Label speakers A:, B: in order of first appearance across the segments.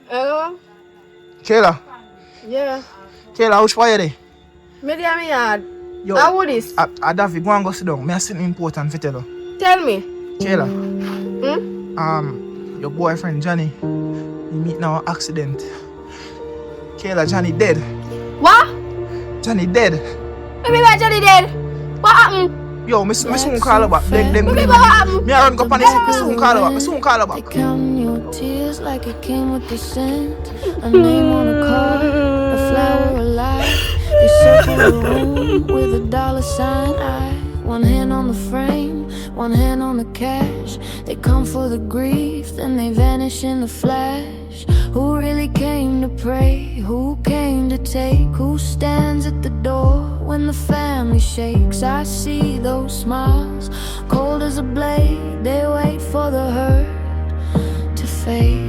A: Hello?
B: Kayla.
A: Yeah.
B: Kayla, how's fire there?
A: Me there me yard.
B: Yo,
A: How would this?
B: Davi, go and go sit down. Me have something important to tell you.
A: Tell me.
B: Kayla,
A: Hmm?
B: your boyfriend Johnny, he meet now accident. Kayla, Johnny dead.
A: What?
B: Johnny dead.
A: Me be like Johnny dead. What happened?
B: Yo, me soon call her back. Then
A: Me be what happened?
B: me run go panic. Me soon call her back. Me soon call her
C: They
B: back.
C: count your tears like it came with the scent. A name on a card, a flower alive. They circle the room with a $sign. One hand on the frame, one hand on the cash. They come for the grief, then they vanish in the flash. Who really came to pray? Who came to take? Who stands at the door when the family shakes? I see those smiles, cold as a blade. They wait for the hurt to fade.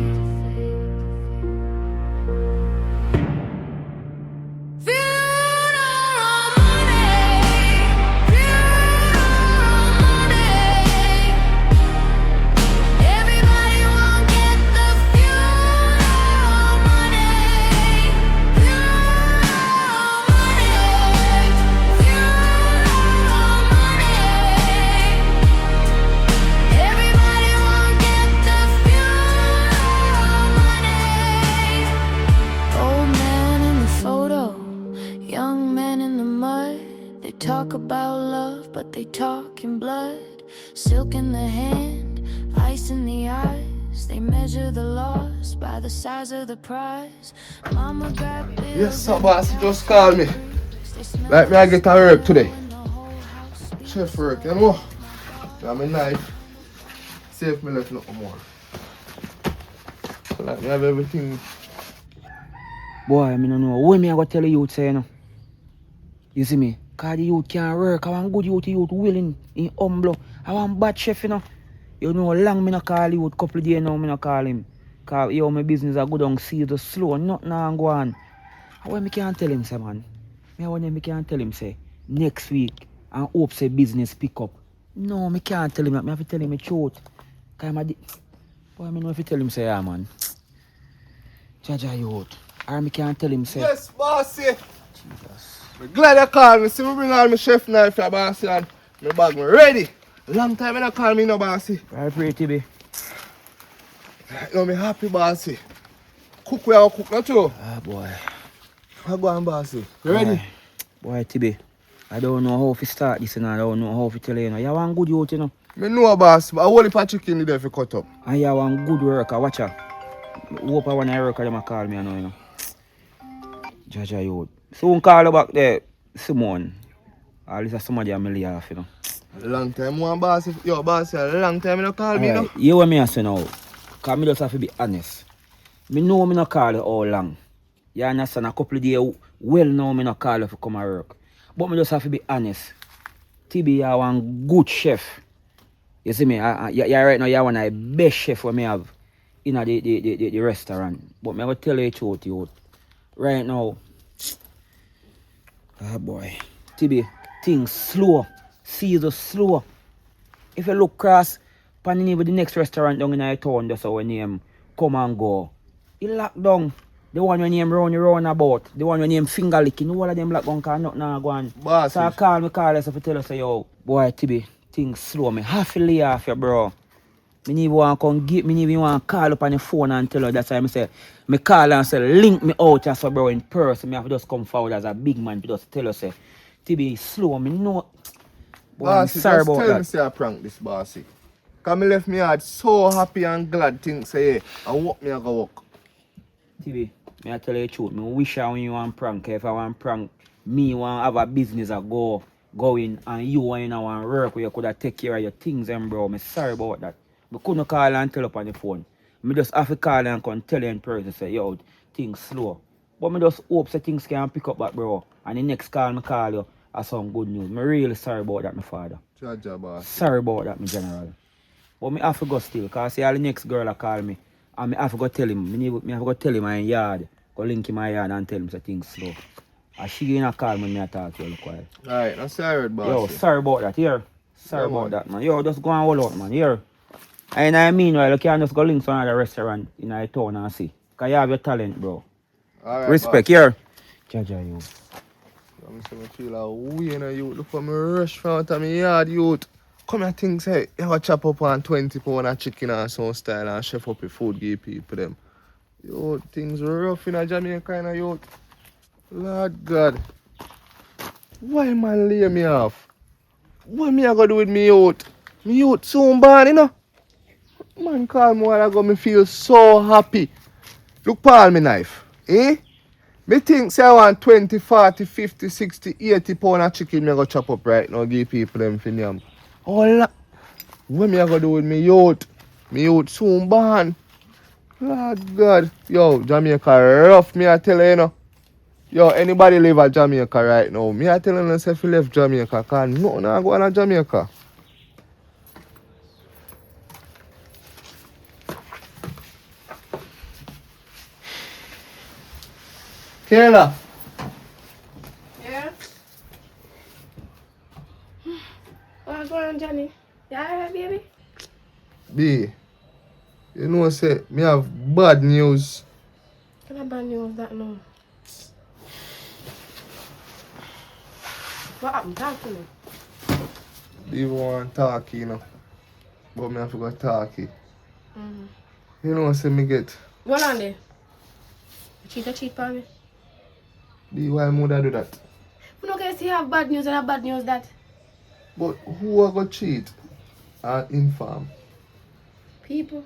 C: Talk about love, but they talk in blood. Silk in the hand, ice in the eyes. They measure the loss by the size of the prize. Mama got bills.
D: Yes, sir, boss. Just call me. Like me, I get to work today. Chef work, you know. Got my knife. See if me left nothing more. So like me have everything.
E: Boy, I don't know. What me I go tell you say, you know? You see me? Cause the youth can't work. I want good youth willing, in humble. I want bad chef, you know. You know, long me no call youth, couple days now me no call him. Cause yo, my business a good on season slow, nothing on go on. What me can't tell him, say man? Me can't tell him, say, next week, and hope say business pick up. No, me can't tell him that. Me have to tell him the truth. Cause boy, me know if you tell him, say, yeah, man. Jaja youth. Or me can't tell him, say.
D: Yes, bossy. Jesus. I'm glad you called me. See me bring all my chef knife here, bossy, and my bag me ready. Long time you don't call me no, bossy.
E: I pray, Tibby.
D: You me happy, bossy. Cook where I cook, not too.
E: Ah, boy.
D: I go on, bossy. You ready?
E: Boy, Tibby. I don't know how to start this and I don't know how to tell you. You want good youth, you know.
D: I know, boss, but I want a chicken there for cut up.
E: And you want good worker, watch her. Hope I want a worker, them call me, you know. Jaja youth. Soon call her back there, Simone. At least somebody I'm lay off, you know.
D: A long time one boss, yo boss, a long time you don't call me, you know.
E: You want me to say now? Because I just have to be honest. I know I don't call you how long. You understand? A couple of days well now I don't call you to come and work. But I just have to be honest. Tibby, you are one good chef. You see me? You right now you are one of the best chef we have in the restaurant. But I will tell you the truth, you. Right now, boy, Tibby, things slow. Season slow. If you look cross, pan the next restaurant down in our town, that's our name, come and go. It locked down. The one when name round about. The one when name finger licking. All of them locked down because nothing now go on.
D: Boss.
E: So I call us to tell us, say, yo, boy, Tibby, things slow. Me half a lay off you, bro. Me need want to come get me, need want to call up on the phone and tell her. That's why I say, me call and say, link me out as a bro in person. Me have to just come forward as a big man to just tell us, say, Tibby, slow. Me know.
D: Bossy,
E: sorry
D: just
E: about
D: tell
E: that.
D: me say I prank this, bossy. Because I left me heart so happy and glad things say, hey, I walk me and go walk.
E: Tibby, me I tell you the truth. Me wish I when you want prank. If I want prank, me want have a business a going and you want to work where you could have take care of your things, bro. Me sorry about that. Me couldn't call and tell up on the phone. Me just have to call and come tell you in person say, yo, things slow. But me just hope that things can pick up back, bro. And the next call me call you. Some good news. Me really sorry about that, my father.
D: Jaja, boss.
E: Sorry about that, my general. But me have to go still, because see all the next girl I call me, and me have to go tell him, me have to go tell him my yard, go link him my yard and tell him say things slow. And she gonna call me I talk to you look while.
D: Alright, I'm sorry, boss.
E: Yo, sorry about that, here. Sorry
D: Yeah,
E: about
D: man.
E: that, man. Yo, just go and hold out, man. Here. And I meanwhile, you can just go link to another restaurant in our town and see. Because you have your talent, bro.
D: Alright,
E: Respect,
D: boss.
E: here. Jaja, you.
D: I'm saying I feel like we in a youth. Look for me rush front of me yard, youth. Come here, things say, you go chop up on 20 pound of chicken and some style and chef up your food, give people them. Yo, things rough in a Jamaica kind of youth. Lord God. Why man lay me off? What me I go do with me youth? Me youth soon born, you know? Man call me a while ago, me feel so happy. Look Paul me knife, eh? Me think say I want 20, 40, 50, 60, 80 pound of chicken me go chop up right now, give people them for them. What me I go do with me youth? Me youth soon born. Lord God. Yo, Jamaica rough, me I tell you, you know. Yo, anybody live at Jamaica right now? Me I telling you, if you left Jamaica, cause nothing I go on to Jamaica. Kayla.
A: Yeah? What's going on, Johnny? You alright, baby?
D: B, you know say me have bad news.
A: What about news that now? What happened? Talk to me.
D: They want talk, you know. But me have to go talk.
A: Mm-hmm.
D: You know say me get.
A: What on there? You cheat on me?
D: B, why would I do that?
A: You know, guys, you have bad news and have bad news that
D: But who I go cheat and inform?
A: people.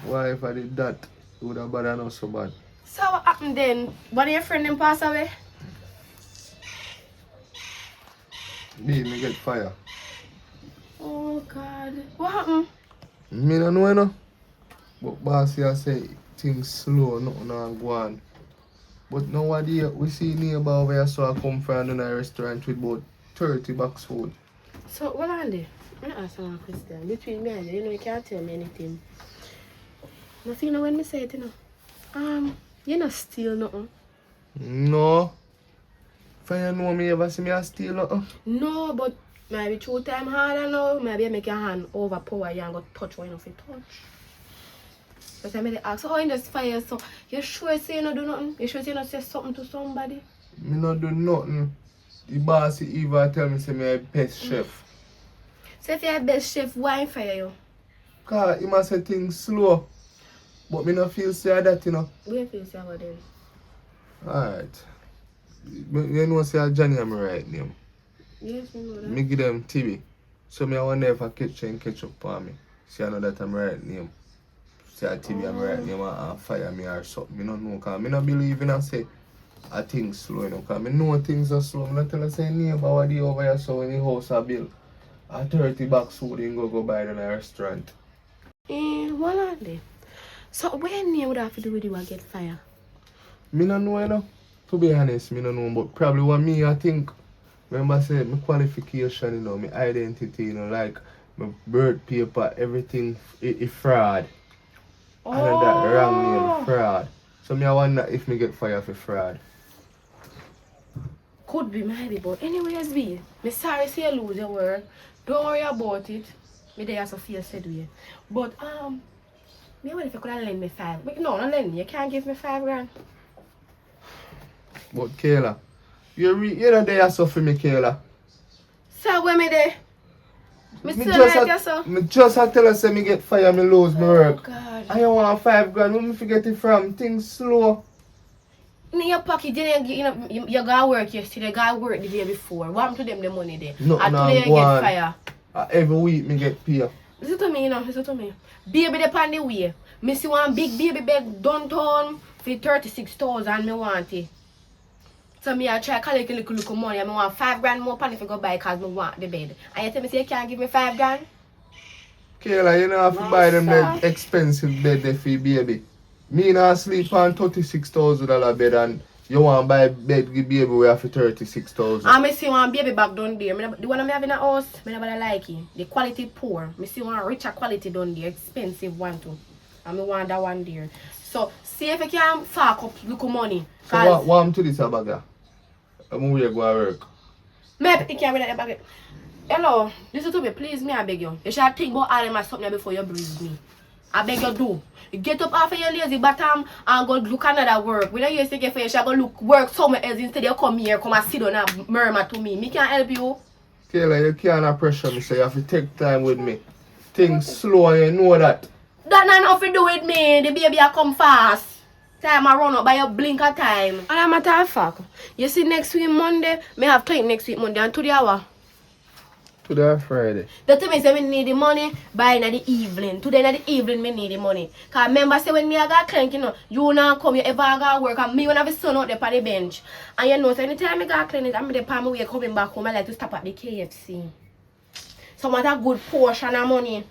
D: Why if I did that, it would have bad enough so bad.
A: So what happened then? One of your friend them pass away?
D: B, me get fire.
A: Oh God. What happened?
D: Me no know, you know. But boss here say things slow, nothing on go on. But nowadays we see neighbor over here so I come from a restaurant with about 30 box food.
A: So what on there? I'm gonna ask one question. Between me and you know you can't tell me anything. Nothing, you know when me say it, you know. You not steal nothing.
D: No. If you know me ever see me a steal nothing.
A: No, but maybe 2 times harder now. Maybe I make your hand overpower you and go touch what you know if you touch. But I made ask, so how in this fire? So you sure say you not do nothing? You sure say you not say something to somebody?
D: Me not do nothing. The boss even tell me say me a best chef.
A: So if you're best chef, why fire you?
D: Cause he must say things slow. But me not feel say that, you know.
A: Where feel say about them?
D: Alright. You know say Johnny am right name.
A: Yes, we know that.
D: Me give them Tibby. So me I wonder if I catch and catch up on me. See I know that I'm right name. Say a Tibby I'm right name and fire me or something. Me not know cause me not believe in I say a thing slow, you know, cause me know things are slow. Me not tell you say neighbor what the over here so in the house a bill. A 30 box food you go buy it in a restaurant.
A: What are they? So when you would have to do with you and get fire?
D: Me no know, you know. To be honest, me no know, but probably what me I think. Remember say my qualification, you know, my identity, you know, like my birth paper, everything it fraud.
A: Oh.
D: I know that wrong name, fraud. So me I wonder if me get fired for fraud.
A: Could be, maybe, but anyways, be. Me sorry say you lose your work. Don't worry about it. Me there as Sophia said we. But me wonder if you could have lend me 5. But no, not lend me. You can't give me 5 grand.
D: But Kayla, you know they are so for me, Kayla.
A: So when me there? Me
D: Me
A: still
D: just
A: like
D: a-
A: you, so.
D: Me just a tell her say me get fired, me lose my
A: Oh
D: work.
A: God.
D: I don't want 5 grand, where me forget it from? Things slow.
A: In your pocket, you know, you got work yesterday, you got work the day before. What happened to them the money there?
D: No,
A: And
D: no,
A: today you
D: go
A: get
D: on.
A: fire.
D: Every week me get paid.
A: Listen to me, you know, listen to me. Baby the on the way. Me see one big baby bed downtown for 36,000 me want it. So me I try collect a little money and me want 5 grand more pan if I go buy cause me want the bed. And you tell me say you can't give me 5 grand?
D: Kayla, you know have to
A: Nice,
D: buy them
A: sir.
D: that expensive bed there for your baby. Me not sleep on $36,000 bed and you want buy bed give baby we have for 36,000.
A: And me see one baby back down there. The one I have in the house, me nobody like it. The quality poor. Me see one richer quality down there, expensive one too. And me want that one there. So see if you can fuck up little money.
D: So what am to this abaga? I'm going to go to work.
A: Maybe you can't be like that. Hello, listen to me, please, me, I beg you. You should think about all them as something before you breathe me. I beg you do. You get up off of your lazy bottom and go look another work. When you used to get for you, should go look work somewhere else instead you come here, come and sit down and murmur to me. Me can't help you.
D: Kayla, you can't pressure me, so you have to take time with me. Things slow and you know that.
A: That not nothing to do with me. The baby I come fast. Time I run up by your blink of time. And a matter of fact, you see next week Monday, me have clinic next week Monday and to the hour.
D: Today Friday.
A: The thing is say me need the money by in the evening. Today in the evening me need the money. Cause remember say when me I got clinic, you know, you not come, you ever got work and me when I have a son out there on the bench. And you know, so anytime I got clinic, I'm the palm my way coming back home, I like to stop at the KFC. So I want a good portion of money.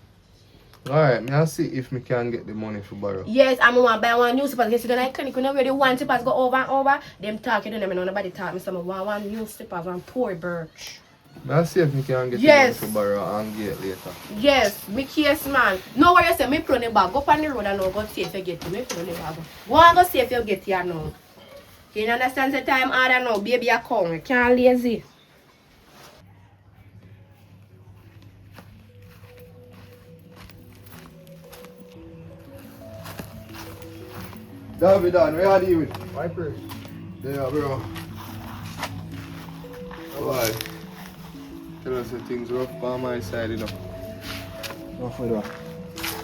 D: Alright, me I'll see if me can get the money for borrow.
A: Yes, I'm going to buy one newspaper. You see the night clinic, you know where the one slippers go over and over? Them talking to them and nobody talk me. So I want one newspaper, one poor birch.
D: I'll see if me can get
A: Yes.
D: the money for borrow and get later.
A: Yes, me case man. No worry, you say me put on the bag. Go on the road and now go see if you get it. Me put on the bag. Go and go see if you get it now. You understand the time harder now? Baby, I come. You can't lazy.
D: Davi Dan, where are you with?
B: My prayer.
D: Yeah, bro. Why? Tell us the things rough by my side, you know.
B: No for that.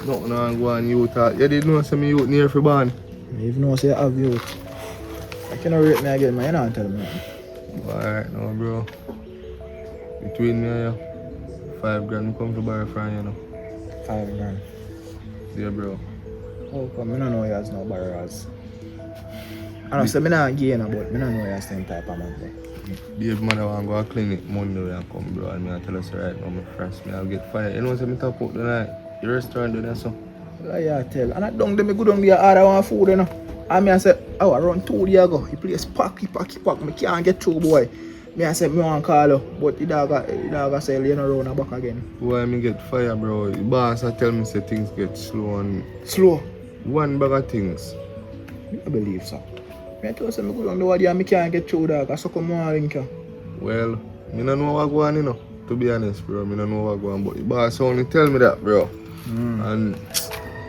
D: Nothing on go on you talk. You didn't know some youth near for born.
B: If you know say I have youth. I cannot rate me again, man. You don't tell me.
D: Alright now, bro. Between me and you, 5 grand come to borrow from you know.
B: 5 grand.
D: Yeah, bro.
B: How come? I don't know you has no borrowers. I don't say I don't gain, but I don't know you has same type of man there.
D: Baby mother want to go to clinic Monday and come, bro. And I tell us right now, my friends, me I'll get fired. You know what I'm talking about tonight? Your restaurant do that so.
B: Like I tell. And I don't them go down there order one food, you know. And me I say, oh, around 2 days ago, he place pack. Me can't get through, boy. Me I say, me want to call you, but the dog say, you know, round and back again.
D: Why me get fired, bro? The boss I tell me say things get slow and
B: Slow.
D: one bag of things.
B: I believe so. I tell you, say, me go down the way, I can't get through, dog. I suck on more drink.
D: Well, me don't know what go on, you know. To be honest, bro, me don't know what go on. But the boss only tell me that, bro. And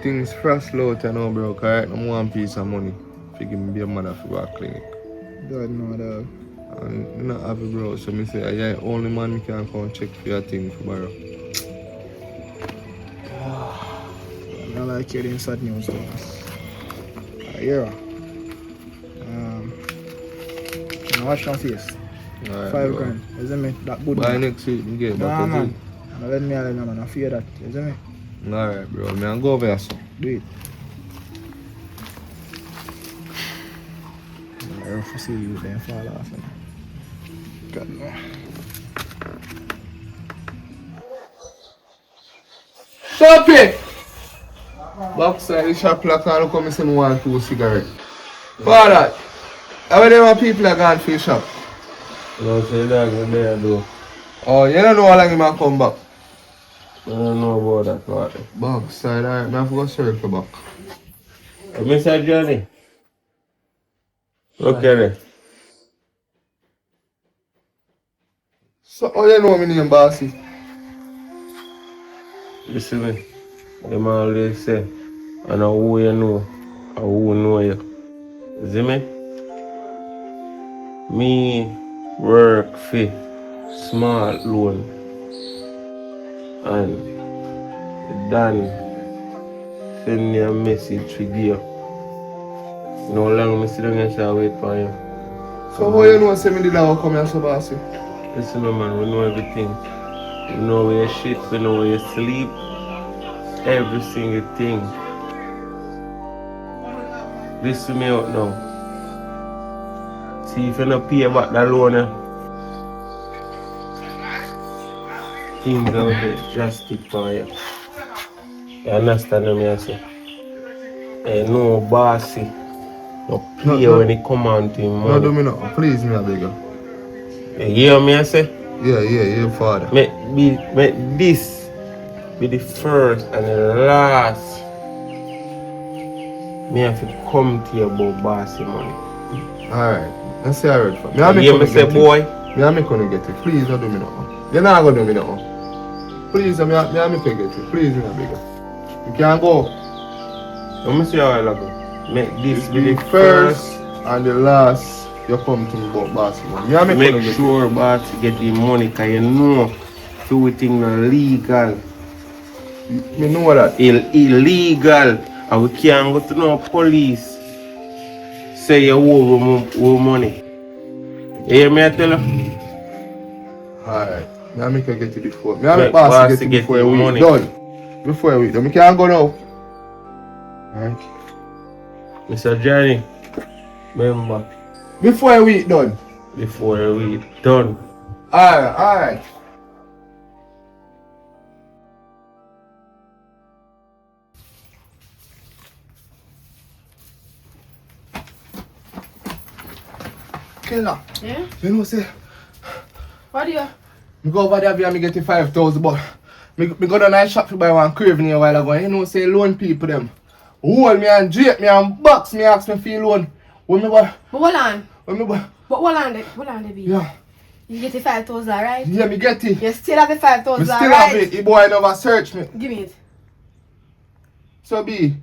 D: things fresh out, you know, bro. Cause right now I want piece of money. If you give me a mother for go to clinic.
B: God no, dog.
D: And me not happy, bro. So me say, yeah, only man me can come check for your thing for borrow.
B: I don't like hearing sad news, though. Yeah. Watch my face.
D: Alright,
B: 5
D: bro.
B: grand. You see me? That good
D: By
B: man.
D: next week, me get
B: Nah,
D: back
B: man. Don't let me alone, man. I fear that. You see me?
D: Alright, bro. Me and go over here, so.
B: Do it. I rough to see you then fall off. Man. God no.
D: Stop it! Backside the shop like I come and say me want 2 cigarettes. Father, how many people are gone for the shop?
F: No, say that there though.
D: Oh, you don't know how long he might come back?
F: I don't know about that part.
D: Backside, alright, I have to go circle back.
F: Mr. Johnny. Look at it.
D: So, how you know my name, bossy?
F: Listen me. Them always say, I know who you know, and who know you. See me? Me work for small loan. And Dan send me a message for you. No long I sit down and say wait for you.
D: So, how you know say me did not come here so bossy?
F: Listen, man, we know everything. We know where you shit, we know where you sleep. Every single thing. Listen to me out now. See if you don't pay back that loan, things out there drastic for you. You understand what I say? Hey, no bossy. No pay when it come on to him,
D: No,
F: money.
D: do me not. Please, me a beg you.
F: You hear me I say?
D: Yeah, father.
F: Make this be the first and the last. Me have to come to you about bossy money.
D: Alright, let's say I heard for me.
F: You hear me say, boy?
D: Me I make gonna get it. Please, don't do me not. You're not gonna do me now. Please, I'm going to get you. Please, I'm bigger. You can't go.
F: Let me see how I go. Make this be
D: The
F: the
D: first
F: first.
D: and the last you come to me about basketball. Yeah,
F: Make sure about to get the money, cause you know everything not legal.
D: Me know that.
F: Illegal. And we can't go to no police. Say you owe money. You hear me I tell you?
D: Alright. Me make you get it before. Me
F: Make
D: make boss
F: boss
D: get it
F: get
D: before
F: the
D: a week
F: money.
D: done. Before a week done. Me can't go now. Alright.
F: Mr. Johnny, remember,
D: Before a week done.
F: before we done.
D: Alright. Killer.
A: Yeah?
D: You know say
A: What do you?
D: me go over there and me get the 5,000 but me go down and shop to buy one craving here a while ago. You know say loan people them. Hold me and drape me and box me ask me for loan. When me buy
A: But hold on.
D: when me buy
A: But hold on, baby.
D: yeah.
A: You get the 5,000, right?
D: Yeah, me get it.
A: You still have the 5,000,
D: Me still
A: right?
D: have it. The boy never search me.
A: Give me it.
D: So B.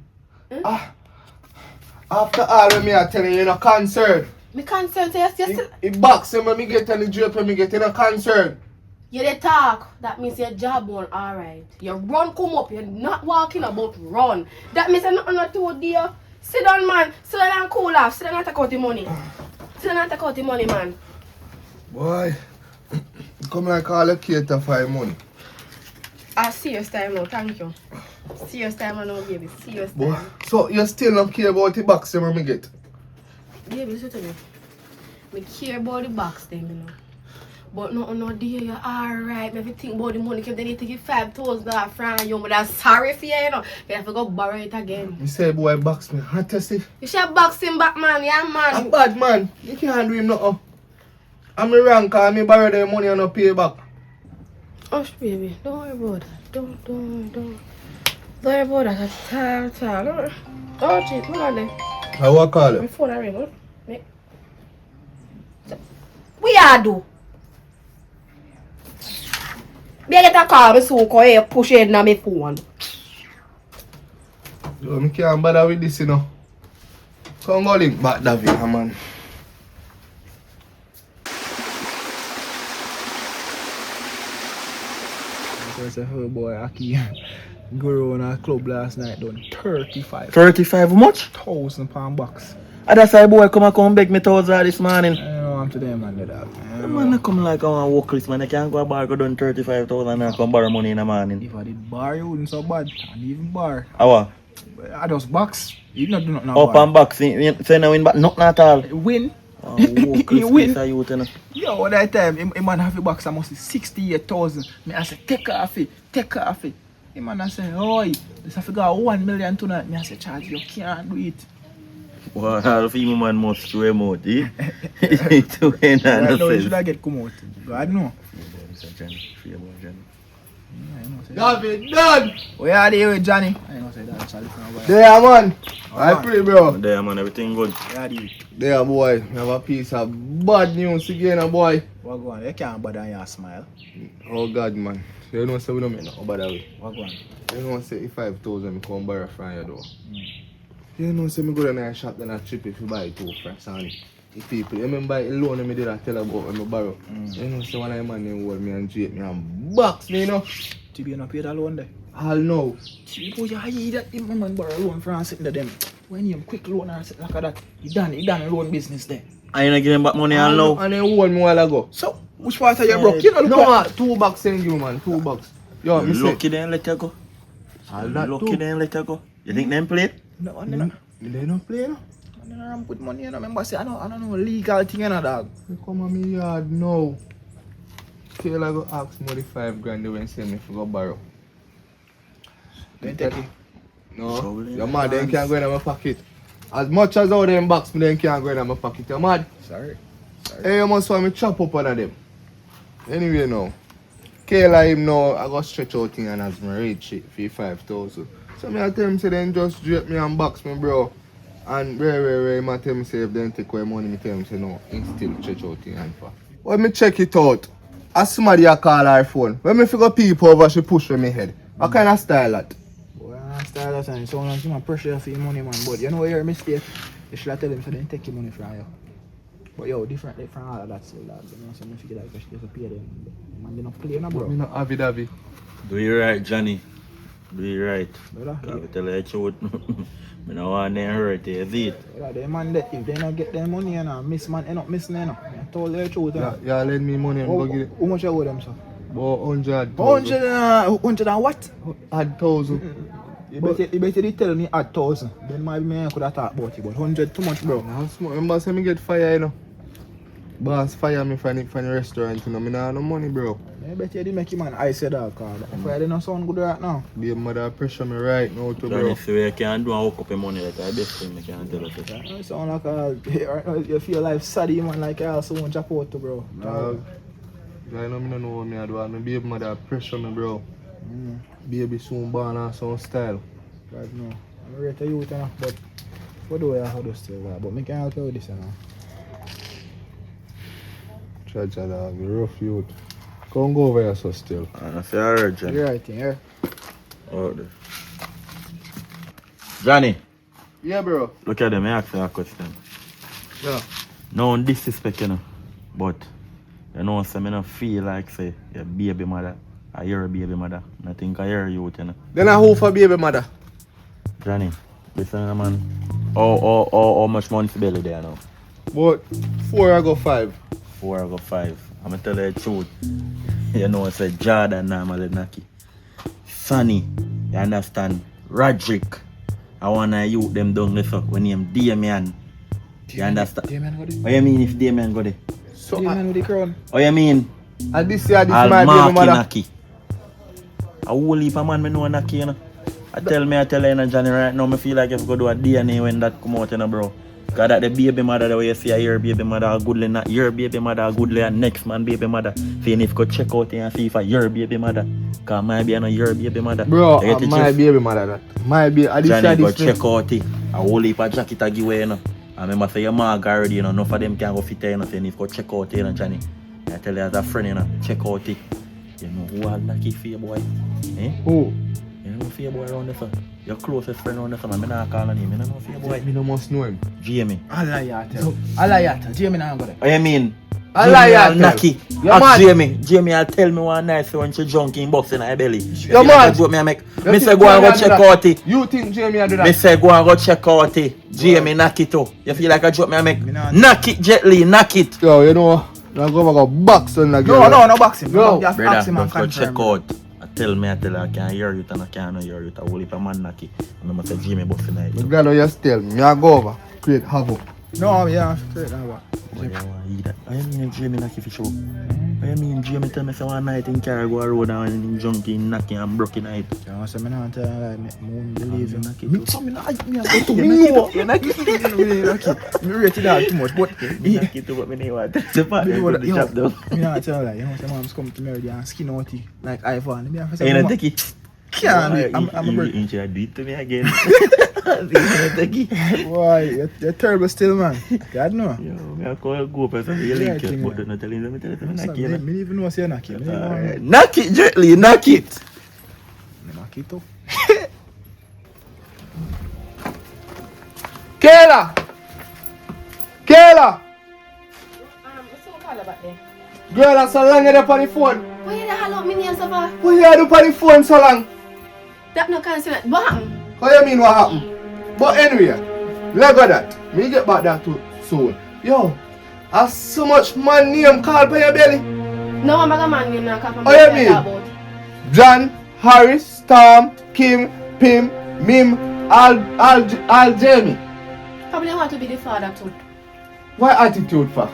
D: After all of me are telling you, no concern.
A: Me concerned, so you still...
D: It box when me get and the drape when me get no concern.
A: You dey talk, that means your job one alright. You run come up, you're not walking about run. That means you're not on a two deal. Sit down man, sit down and cool off, sit down and take out the money. Sit down and take out the money man.
D: Boy, come like all a cater for your money.
A: Serious time now, thank you. Serious time now baby, serious
D: Boy,
A: time.
D: so you still don't care about the box when me get?
A: Baby, listen to me. Me care about the box thing, you know. But no dear, you're alright. Maybe think about the money, if they need to give 5,000 from you, but that's sorry for you, you know. You have to go borrow it again.
D: Me say boy box me, I test it.
A: You should box him back, man, yeah,
D: A
A: man.
D: bad man, you can't do him nothing. I'm wrong cause me borrow the money and no pay back.
A: Hush, baby, don't worry about that. Don't worry about that at all. Oh, shit, hold on there.
D: I what call
A: My
D: it?
A: phone ring, what? We are do. Be get a call me so call you push it in my phone.
D: Yo, me can't bother with this, you know. Come go link back Davi Dan, man.
B: I say, oh boy, Aki go around a club last night done 35,000
E: 35 how much?
B: pound box.
E: And that's why boy come beg me 1,000 this morning.
B: I know I'm to them man the dog.
E: The man not come like I want to walk this man. I can't go a bar go done 35,000 and come borrow money in the morning.
B: If I did bar you wouldn't so bad. And even bar.
E: How?
B: I just box. You not do nothing
E: Up and back. Say no win back nothing at all.
B: Win.
E: Oh, walk
B: He win.
E: this are you know.
B: Yo, that time, a man have a box, I must be 68,000. Me, I say, take off it. The man, I say, oi, this have to go 1 million tonight. Me, I say, Charlie, you can't do it.
E: Well, all of you man must throw him out, eh? To win and
B: Right now, you
E: sense.
B: should have get come out. God know.
D: Davi Dan!
B: Where are they with Johnny? I know say that, Charlie.
D: There, man. I pray, bro.
E: There man, everything good.
B: Where are they?
D: There, boy. We have a piece of bad news again, boy.
B: What go on? You can't bother your smile.
D: Oh, God, man. You know, say we don't make no bad way.
B: What go on?
D: You know, say if 5,000 me come borrow from you, though. You know, say me go down to a shop then a trip if you buy 2 fresh and the people. You remember the loan me did I tell about when me borrow. You know, say one of the man they hold me and drape me and box me, you know.
B: Tibby, you not pay that loan there?
D: All know.
B: Tibby, boy, you hide that the man borrow loan from sitting to them. When you quick loan or something like that, he done loan business there.
E: I ain't give him back money all now.
D: And they hold me a while ago.
B: So, which part of you broke? You know, look
D: No,
B: at
D: 2 bucks in you, man. 2 bucks. Yo, me say.
E: Lucky then let you go.
D: All that
E: Lucky
D: too.
E: then let you go. You think them play?
B: No,
D: They don't play, no.
B: I'm put money, you know. Remember, say, I don't know legal thing, you know, dog.
D: You come on me yard now. Feel I go ask more than 5 grand they when send me if I go borrow.
B: Then take it.
D: No, you're mad, then can't go in my pocket. As much as all them box me, then can't go in my pocket. You're mad.
B: Sorry.
D: Hey, you must want me chop up one of them. Anyway, now. Kayla him now, I go stretch out thing and as my rate shit for 5,000. So me I tell him say then just drape me and box me, bro. And very, I tell him say if then take away money, me tell him say no, he still stretch out thing and for. But me check it out. as somebody a call her phone. When me figure people over, she push on me head. What kind of style that?
B: Boy, I style that and so like him pressure for your money, man. But you know your mistake. You should have tell him so they take your money from you. But yo, different from all of that still, lad. You know, so I figure like I should just pay them. Man, they not play no, bro.
D: Me not have it, Davi.
G: Do you right, Johnny. Do you right.
B: Brother,
G: I tell you the truth. I don't want them hurt you, see it?
B: brother, they man that if they not get their money, you know, miss man, end up missing, you know. I told you the truth, you know.
D: Yeah, lend me money and go get it.
B: How much you owe them, sir?
D: About 100.
B: 100 and what?
D: 1,000.
B: You better they tell me at 1,000. Then maybe me could have talked about it, but 100 too much, bro.
D: Now, remember, say me get fire, you know. Boss fire me from the restaurant, you know. Me not have no money, bro.
B: I bet you did make him an ice dog card. If I didn't sound good right now.
D: Baby mother pressure me right now, too, bro.
G: Johnny, see what you can do and hook up your money. That's the best thing I can tell you.
B: Yeah, you sound like right now you feel like saddy man like I also want to jump out to, bro.
D: I know me don't know what me do. My baby mother pressure me, bro. Baby soon born and some style.
B: Right now. I'm ready to you, you know, but what do I have to still that? But me can help you with this, you know.
D: Chacha dog, you rough youth. Come go over here so still.
G: I say I heard, Johnny.
B: You're right thing, yeah?
G: Oh, there. Johnny,
D: Yeah, bro.
G: look at them. I ask you a question.
D: Yeah.
G: No disrespect, you know. But, you know, so I don't feel like, say, your baby mother. I hear a baby mother. I think I hear you, you know.
D: Then I hope for baby mother.
G: Johnny, listen, man. How much money for belly there now?
D: But 4 I go 5.
G: 4 or 5. I'm gonna tell you the truth. You know, I say Jordan normally knocky. Sonny, you understand? Roderick. I wanna youth them down there so when name Damian. You understand?
B: Damian go there?
G: What you mean if Damian go there?
D: So
B: Damian with the crown.
G: What you mean?
D: and this year, this
G: I'll
D: my baby
G: mark
D: mother.
G: knocky. A whole heap of man me know knocky, you know. I tell you, you know, Johnny, right now, I feel like if I go do a DNA when that come out, you know, bro. Cause that the baby mother, the way you see your baby mother are goodly, not your baby mother are goodly, and next man baby mother. Saying if you go check out and see if I your baby mother. Cause my baby not your baby mother.
D: Bro,
G: You get it,
D: my
G: Chief?
D: baby mother that. My baby, I
G: Johnny, go
D: this
G: check out it. A whole heap of jacket I give away, you know. I remember say your mag already, you know. None of them can go fit there, you know. Saying if you go check out it, you know, Johnny. I tell you as a friend, you know, check out it. You know who are lucky for your boy? Eh?
D: Who?
G: You know for your boy around there, sir? Your closest friend around there, sir, man. I not call on him. You know for your boy?
D: Me no must know him.
G: Jamie.
B: Alayata. Alayata. Jamie now go there.
G: What you mean?
D: Alayata.
G: Jamie Naki.
D: You
G: Ask
D: mad?
G: Jamie. Jamie will tell me one night when she drunk in box in her belly.
D: You mad?
G: Joke me I make.
D: You
G: Me say
D: think
G: go and go
D: Jamie
G: check
D: do that?
G: out it.
D: You think Jamie do that?
G: Me say go and go check out it. Jamie knock it too. You feel like a joke me I make?
B: Me not.
G: Knock it gently, knock it.
D: Yo, you know, now go box on that
B: No, no boxing.
D: Bro,
B: You have to
G: Brother,
B: ask him and
G: just go check
B: confirm.
G: out. I tell me, I can't hear you and I can't hear you. I will if a man knock it. And I'm say Jamie buff tonight.
D: I'm glad you still. Me I go over. Create havoc.
B: No, yeah, straight now what?
G: Why you want to eat that? What you mean Jamie knock it for sure? What you mean Jamie tell me say one night in car go a road and him junkie knocking and broken night?
B: You know, so me not tell you like, me won't believe you.
G: Knock it
B: Me
G: too.
B: so me not, me have to know. You knock it. Me rate it out too much, but
G: Knock it too, but me need what? The part
B: me
G: I
B: know
G: put
B: that,
G: the
B: yo,
G: chop down.
B: me not tell you like, you know, some moms come to me and skin out it like Ivan. Me have to say,
G: Ain't
B: "Mama,
G: a take it.
B: can't do it. I'm a
G: You
B: bird."
G: ain't you do it to me again. Ain't a take it.
B: Boy, you're terrible still, man. God no.
G: Yo, me I call go up and say you
B: Yeah,
G: link
B: thing,
G: it, but
B: man.
G: don't tell him. Me tell him
B: Me
G: knock it.
B: me even know say knock it. Me
G: Alright. Knock it gently, knock it.
B: knock it too.
D: Kayla! Kayla!
A: What's so call about there?
D: Girl, that's so long you're up on the phone.
A: Why you the hell up me name so far?
D: What you do on the phone so long?
A: That no cancel it. What happened?
D: How you mean what happened? But anyway, let go that. Me get back that too soon. Yo, has so much man name called by your belly.
A: No, I'm a man name now. Come
D: Oh, you mean? John, Harris, Tom, Kim, Pim, Mim, Al Jamie.
A: Probably want to be the father too.
D: What attitude for?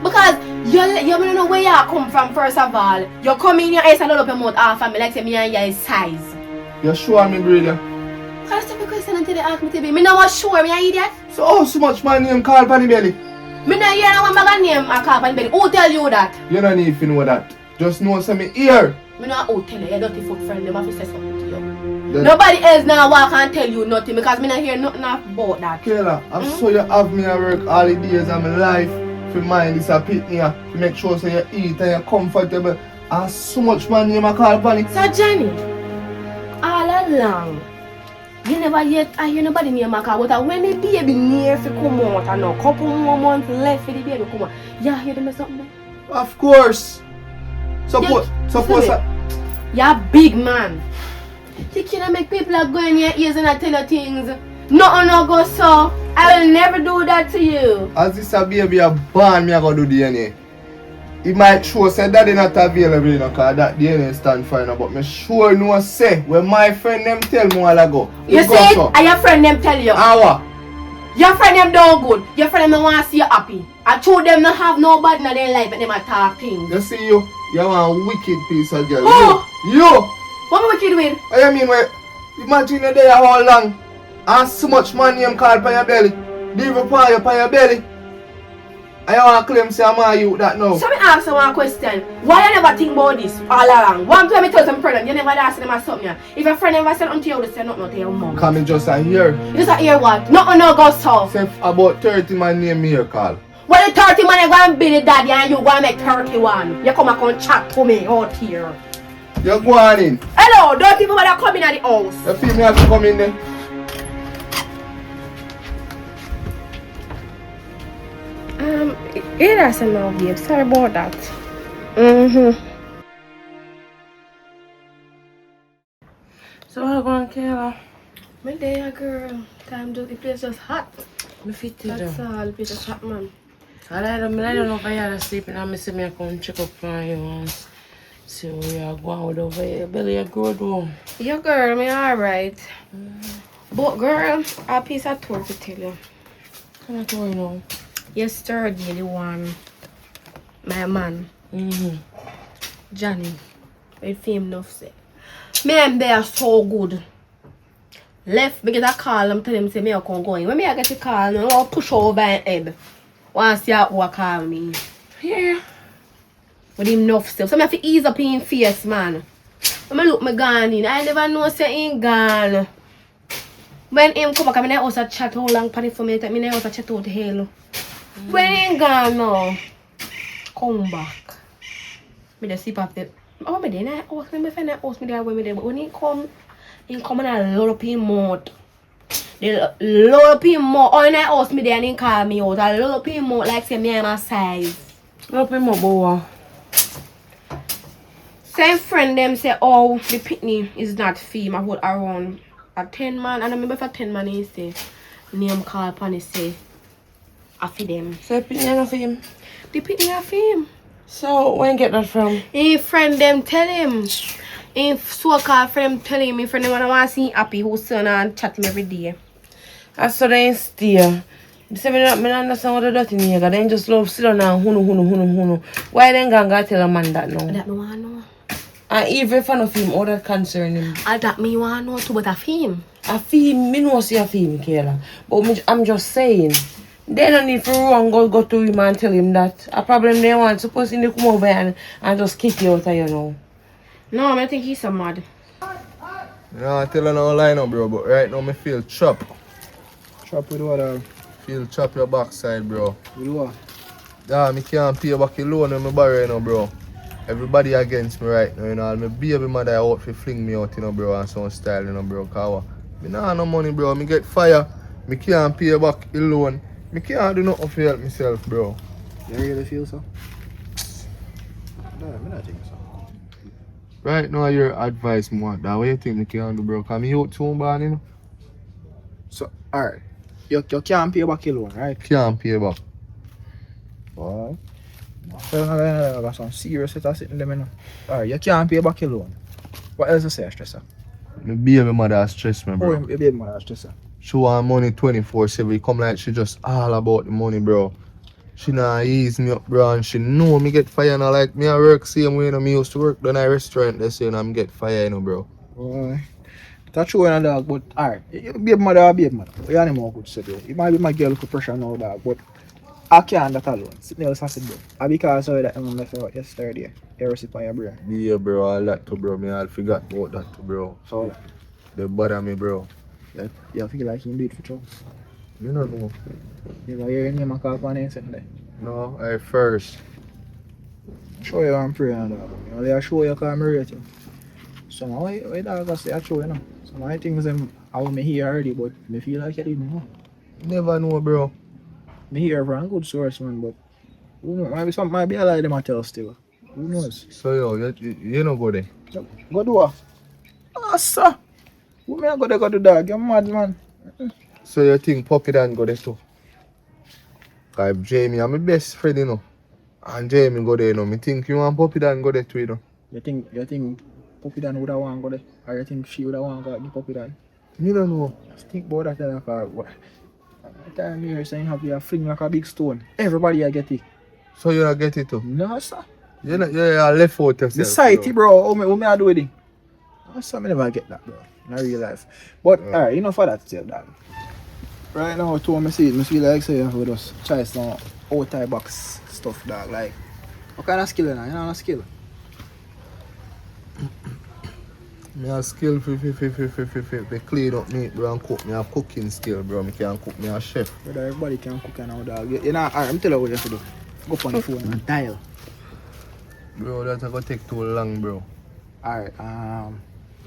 A: Because you don't know where you come from first of all. You come in your eyes and load up your mouth half of me like say me and your size.
D: You sure me brother?
A: Can I stop the question until they ask me to be? Me not sure me an idiot.
D: So how so much man name called by the belly?
A: Me not hear no one bag name a call on belly. Who tell you that?
D: You don't need to know that. Just know some me ear.
A: Me not who tell you, your dirty foot friend, them have to say something to you.
D: Then-
A: Nobody else now walk and tell you nothing because me not hear nothing about that.
D: Kayla, I saw you have me at work all the days of my life to mind this a pit here. To make sure so you eat and you're comfortable. And so much man name I call upon it.
A: So Johnny, all along, you never yet I hear nobody name my car, but when the baby near to come out and now couple more months left for the baby come out, you hear them something?
D: Of course. Suppose
A: You're a big man. You can't make people that go in your ears and not tell you things. No go so. I will never do that to you.
D: as this a baby a born, me a go do DNA. It might show say daddy not available, you know, cause that DNA stand for you know, but me sure no say when my friend them tell me while ago.
A: You see it? And your friend them tell you.
D: Hour.
A: Your friend them don't good. Your friend them don't want to see you happy. I told them not have nobody in their life but them a talk things.
D: You see you want a wicked piece of girl.
A: Who?
D: You.
A: What am I wicked with?
D: What you mean? Wait, imagine you there how long and so much money you call for your belly. Leave upon your belly. And you want to claim say I'm you that now.
A: So me ask you one question. Why you never think about this all along? One time I tell some friend, you never ask them something. If a friend never said unto you, they say nothing to your mom.
D: Come in just a hear.
A: You just hear what? Nothing no go so.
D: Say about 30 man name me here call.
A: Well, the 30 man you go and be the daddy and you go and make 31. You come and chat to me out here.
D: You go on in.
A: Hello, don't people bother coming at the house.
D: You feel me have to come in there?
A: It doesn't know, babe. Sorry about that.
H: So what going Kayla?
A: My day, girl. Time to the place just hot.
H: Me fit it
A: That's
H: down.
A: all. The place just hot, man.
H: I don't know if I had a sleep and I say me I come check up on you and see where you are going with over here. Belly, you grow though.
A: Yeah, girl. Me alright. But, girl, a piece of tour to tell you.
H: Come on, you know.
A: Yesterday, the one, my man, Johnny, with him enough say, me and they are so good. Left me get a call and tell him say me I can't go in. When me I get a call, I push over my head. Once you walk call me.
H: Yeah.
A: With him enough stuff. So I have to ease up in face, man. When I look me gone in, I never know say he gone. When him come back, I also chat how long for me, I also chat out hell. When he gone now, come back. Me just sleep after. Oh, me then I ask me if I ask me there when me there. But when he come and I load up him mouth. They load up him mouth. Oh, and I ask me there and he call me out. I load up him mouth like say me am a size.
H: Up in my boy.
A: Same friend them say, oh, the pitney is not fee. I hold around a 10 man. And I remember for 10 man he say, name call upon he say, I feed them.
H: So you enough of him.
A: The pitney are for him.
H: So where you get that from?
A: His friend them tell him. His so-called friend tell him. His friend them want to see him happy. Who's son and chat him every day.
H: I saw they steer. They say me not understand what the dirty nigga. They just love sit down and hunu. Why then gonna tell a man that now?
A: That me want to know.
H: And even fan of him, all that concern him.
A: All that me want to know too, but of him.
H: I feel me know see a feel Kayla. But I'm just saying. They don't need to run go to him and tell him that. A problem they want. Suppose he come over and just kick you out of you know.
A: No, I think he's so mad.
D: Yeah, I tell you no lie now, bro, but right now me feel chopped.
B: Chop with what?
D: Feel chop your backside, bro.
B: With what?
D: Yeah, me can't pay back your loan when me borrow, you know, bro. Everybody against me right now, you know. All my baby mother out to fling me out, you know, bro, and some style, you know, bro. Cause me nah have no money, bro. Me get fire. Me can't pay back your loan. Me can't do nothing to help myself, bro.
B: You really feel so? No, I'm not thinking so.
D: Right now, your advice, more. That what you think me can do, bro? Cause me out too bad, you know.
B: So, alright. You can't pay back your loan, right?
D: Can't pay back.
B: Boy. So, I got some serious shit sitting there, you know. Alright, you can't pay back your loan. What else you say, stressor?
D: My baby mother stress me,
B: Oh,
D: bro.
B: your baby mother stressor.
D: She want money 24/7. Come like she just all about the money, bro. She nah ease me up, bro, and she know me get fire now. Like me I work same way, you know, me used to work down at a restaurant. They say, you know, I'm get fire, you know, bro.
B: Boy. That's true, you know, dog, but alright. Your baby mother or baby mother. You ain't more good, say, bro. It might be my girl with pressure now, dog, but I can't that alone. Sitting else has to do. I because of that I'm left out yesterday. You receipt on your brain.
D: Yeah, bro, all that too, bro. Me all forgot about that too, bro.
B: So,
D: They bother me, bro.
B: you feel like you do it for true.
D: You don't know.
B: You know, your name I call upon him sitting there.
D: No, I first.
B: Show you and pray and dog. You only show you because I'm rating. Some of what dog I say I show you know. Some of the things I want me hear already, but me feel like I didn't know.
D: Never know, bro.
B: Me hear from a good source, man, but who knows? Might be a lie them I tell still. Who knows?
D: So yo, you no go there.
B: Go do what? Ah, sir. Who me I go there go do dog? You're mad, man.
D: So you think Puppy Dan go there too? Cause if Jamie I'm my best friend, you know. And Jamie go there, you know. Me think you want Puppy Dan go there too, you know.
B: You think Puppy Dan would have want go there? Or you think she would have want go give Puppy Dan?
D: Me don't know.
B: Just think about that like what? Time here saying have you fling like a big stone. Everybody I get it.
D: So you don't get it too?
B: No, sir.
D: You know, you're left out yourself.
B: The society, bro. What me I do with it? I never get that, bro. In real life. But alright, enough for that to tell that. Right now, to me see it, me feel like say we just try some outside box stuff, dog. Like, what kind of skill you know? You know a skill?
D: Me have skill for clean up meat, bro, and cook. Me have cooking skill, bro. Me can cook. Me a chef.
B: Brother, everybody can cook now, dog. You know, alright, I'm telling you what you have to do. Go on the phone and dial.
D: Bro, that's gonna take too long, bro.
B: Alright, how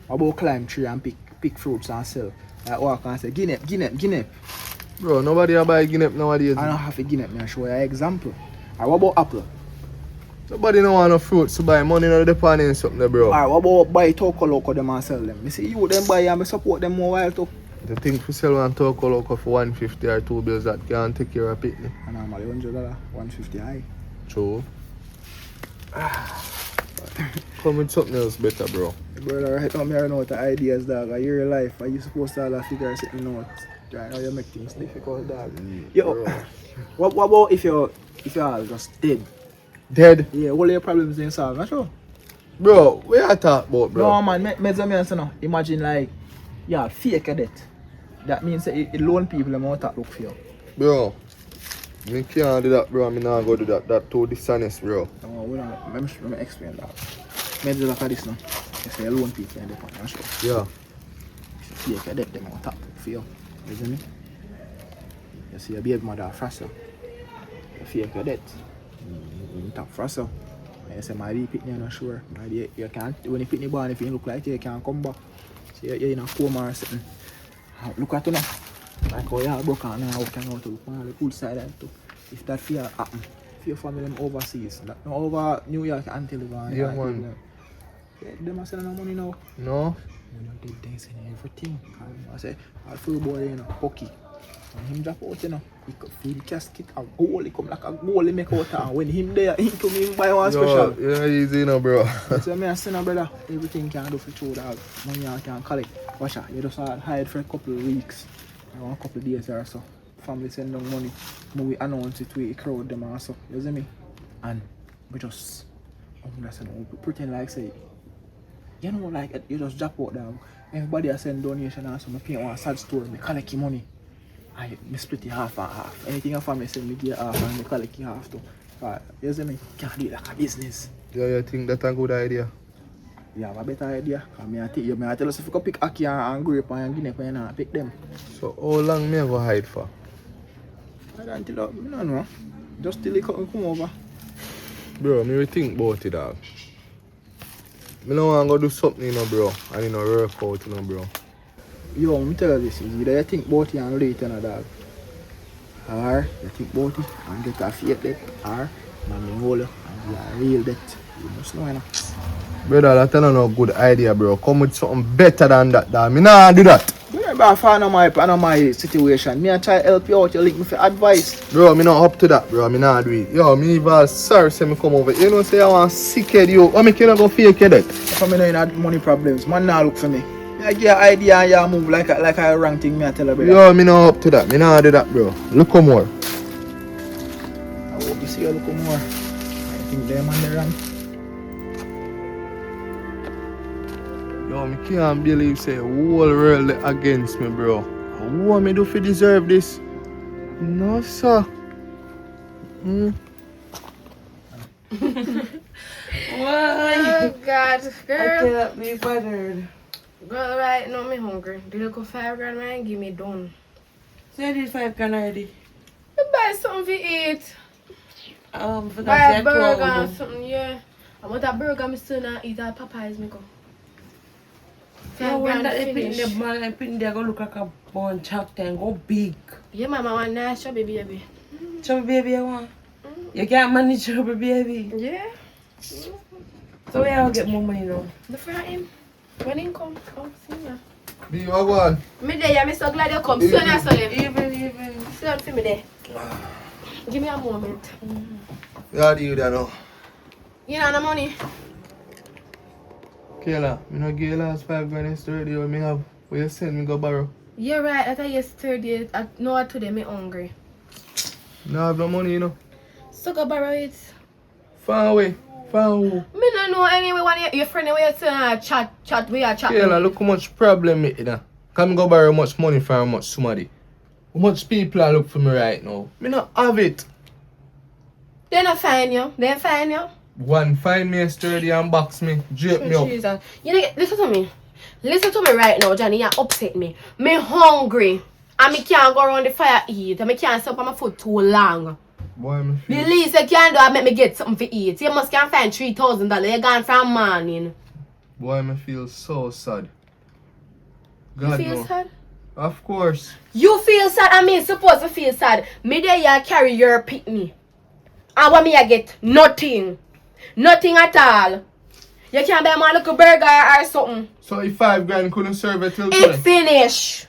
B: about climb tree and pick fruits and sell? Like walk and say, Guinea.
D: Bro, nobody a buy Guinea nowadays.
B: I don't have a Guinea, me I show you an example. Alright, what about apple?
D: Nobody no want no fruits to buy. Money no depend on something there, bro.
B: Alright, what about buy Toco Loco them and sell them? Me see you them buy and me support them more while too.
D: The thing for sell one Toco Loco for 150 or 2 bills that can take care of picnic.
B: And normally $100, 150 high.
D: True. Come with something else better, bro.
B: Brother, right now, I don't know what the ideas, dog. Are you real life? Are you supposed to have figure something out? Right now, you make things difficult, dog. Yo, what about if you're all just dead?
D: Dead?
B: Yeah, all your problems ain't solved, not sure?
D: Bro, what you talk about, bro?
B: No, man, me imagine like, yeah, fake a death. That means it loan people them out to look for you.
D: Bro, me can't do that, bro. I'm not go do that. That too dishonest, bro.
B: No, let me explain that. Me do like this now. You say loan people and they can't, not sure.
D: Yeah.
B: If you fake a death, them out to look for you. You see me? You see your baby mother fracture. You fake a death. You tap fracture. You say my baby pitney, I'm not sure. Maybe you can't, when you pitney born, if you look like you can't come back. So you're in a coma or something. Look at you now. Like how you are broken now, how can you look on the cool side of too. If that fear happen, if your family them overseas, that over New York until you
D: yeah, man.
B: Them are sending no money now.
D: No?
B: They sending everything. I say, I'll full boy, you know, hockey. When him drop out, you know, he could feel the casket, a goal, he come like a goal, he make out, and when him there, he come in buy one special.
D: Yeah, easy now, bro.
B: So me and say, brother, everything can do for two dog. Money you can collect. Watch out, you just hide for a couple of weeks, or a couple of days or so. Family send them money, we announce it, we crowd them and so, you see me? And we just, pretend like say, you know, like you just drop out down. Everybody has send donation and so, I paint one sad story, I collect your money. I split it half and half. Anything a family send me give half and I collect it half too. You see me? Can't do it like a business.
D: Yeah, you think that's a good idea?
B: You have a better idea. Because I tell us if you can pick Aki and grape and Guinea, you know, pick them.
D: So how long me go hide for?
B: I don't know. Just till he come over.
D: Bro, me think about it, dog. I don't want to go do something, you know, bro. And you know, work out, you know, bro.
B: Yo, I'm tell you this, either you think about it and late, you know, dog. Or you think about it and get a fake debt. Or man, hold you and get a real debt. You must know, you know.
D: Brother, that's not a good idea, bro. Come with something better than that, dog. Me nah do that.
B: But if I know my situation, me I try help you out, you link me for advice.
D: Bro, me not up to that, bro. Me not do it. Yo, me even sorry say me come over. You know say I want sick head you. How me can go fake that?
B: If I know you had money problems, man now look for me. I give you an idea and you move like a wrong thing, me I tell you, brother.
D: Yo, me not up to that. Me not do that, bro. Look more.
B: I hope you see you look more. I think them on the wrong.
D: Yo, me can't believe say the whole world against me, bro. What me do for deserve this? No, sir.
A: Oh God,
H: I
A: girl.
H: cannot be bothered.
A: Girl, right now me hungry. The little $5 man give me done.
H: So I did 5 can already.
A: You buy something to eat.
H: Forgot
A: Buy a
H: to
A: burger
H: call
A: or
H: them.
A: something, yeah. I want a burger, I'm still not eat at Popeyes, me go.
H: Yeah, when that they put in
A: finish.
H: the man, I put in there, go look like a bunch of thing, go big.
A: Yeah, mama, want nice chubby baby.
H: Chubby baby, you want? You can't manage chubby baby.
A: Yeah.
H: So where I'll get more money now?
A: Look for him. When he come, see ya.
D: Be you go
A: Me there, yeah, I'm so glad you come. Soon I saw you.
H: Even.
A: Sit down for me there. Give me a moment.
D: Yeah, do you that now?
A: You know the money?
D: Kayla, me not give you last 5 grand yesterday or me have where you send me go borrow.
A: You're right. I thought yesterday. No, today me hungry.
D: No have no money, you know.
A: So go borrow it.
D: Far away. Far away.
A: Me no know anyway. When your friend where you chat we are chat.
D: Kayla, look how much problem me in. Come go borrow much money from much somebody. How much people are look for me right now? Me not have it.
A: They not find you. They find you.
D: One find me yesterday and box me, drape me up.
A: Jesus. You know, listen to me. Listen to me right now, Johnny. You upset me. Me hungry. And me can't go around the fire eat. And me can't stop on my foot too long.
D: Boy, me
A: The
D: feel.
A: least you can do is make me get something to eat. You must can find $3,000. You gone from morning.
D: Boy, me feel so sad.
A: You
D: God
A: feel
D: no.
A: sad?
D: Of course.
A: You feel sad, I mean supposed to feel sad. Me there you carry your pitney. And what me I get? Nothing. Nothing at all. You can't buy my little burger or something.
D: So if 5 grand couldn't serve it till
A: It
D: today,
A: finish.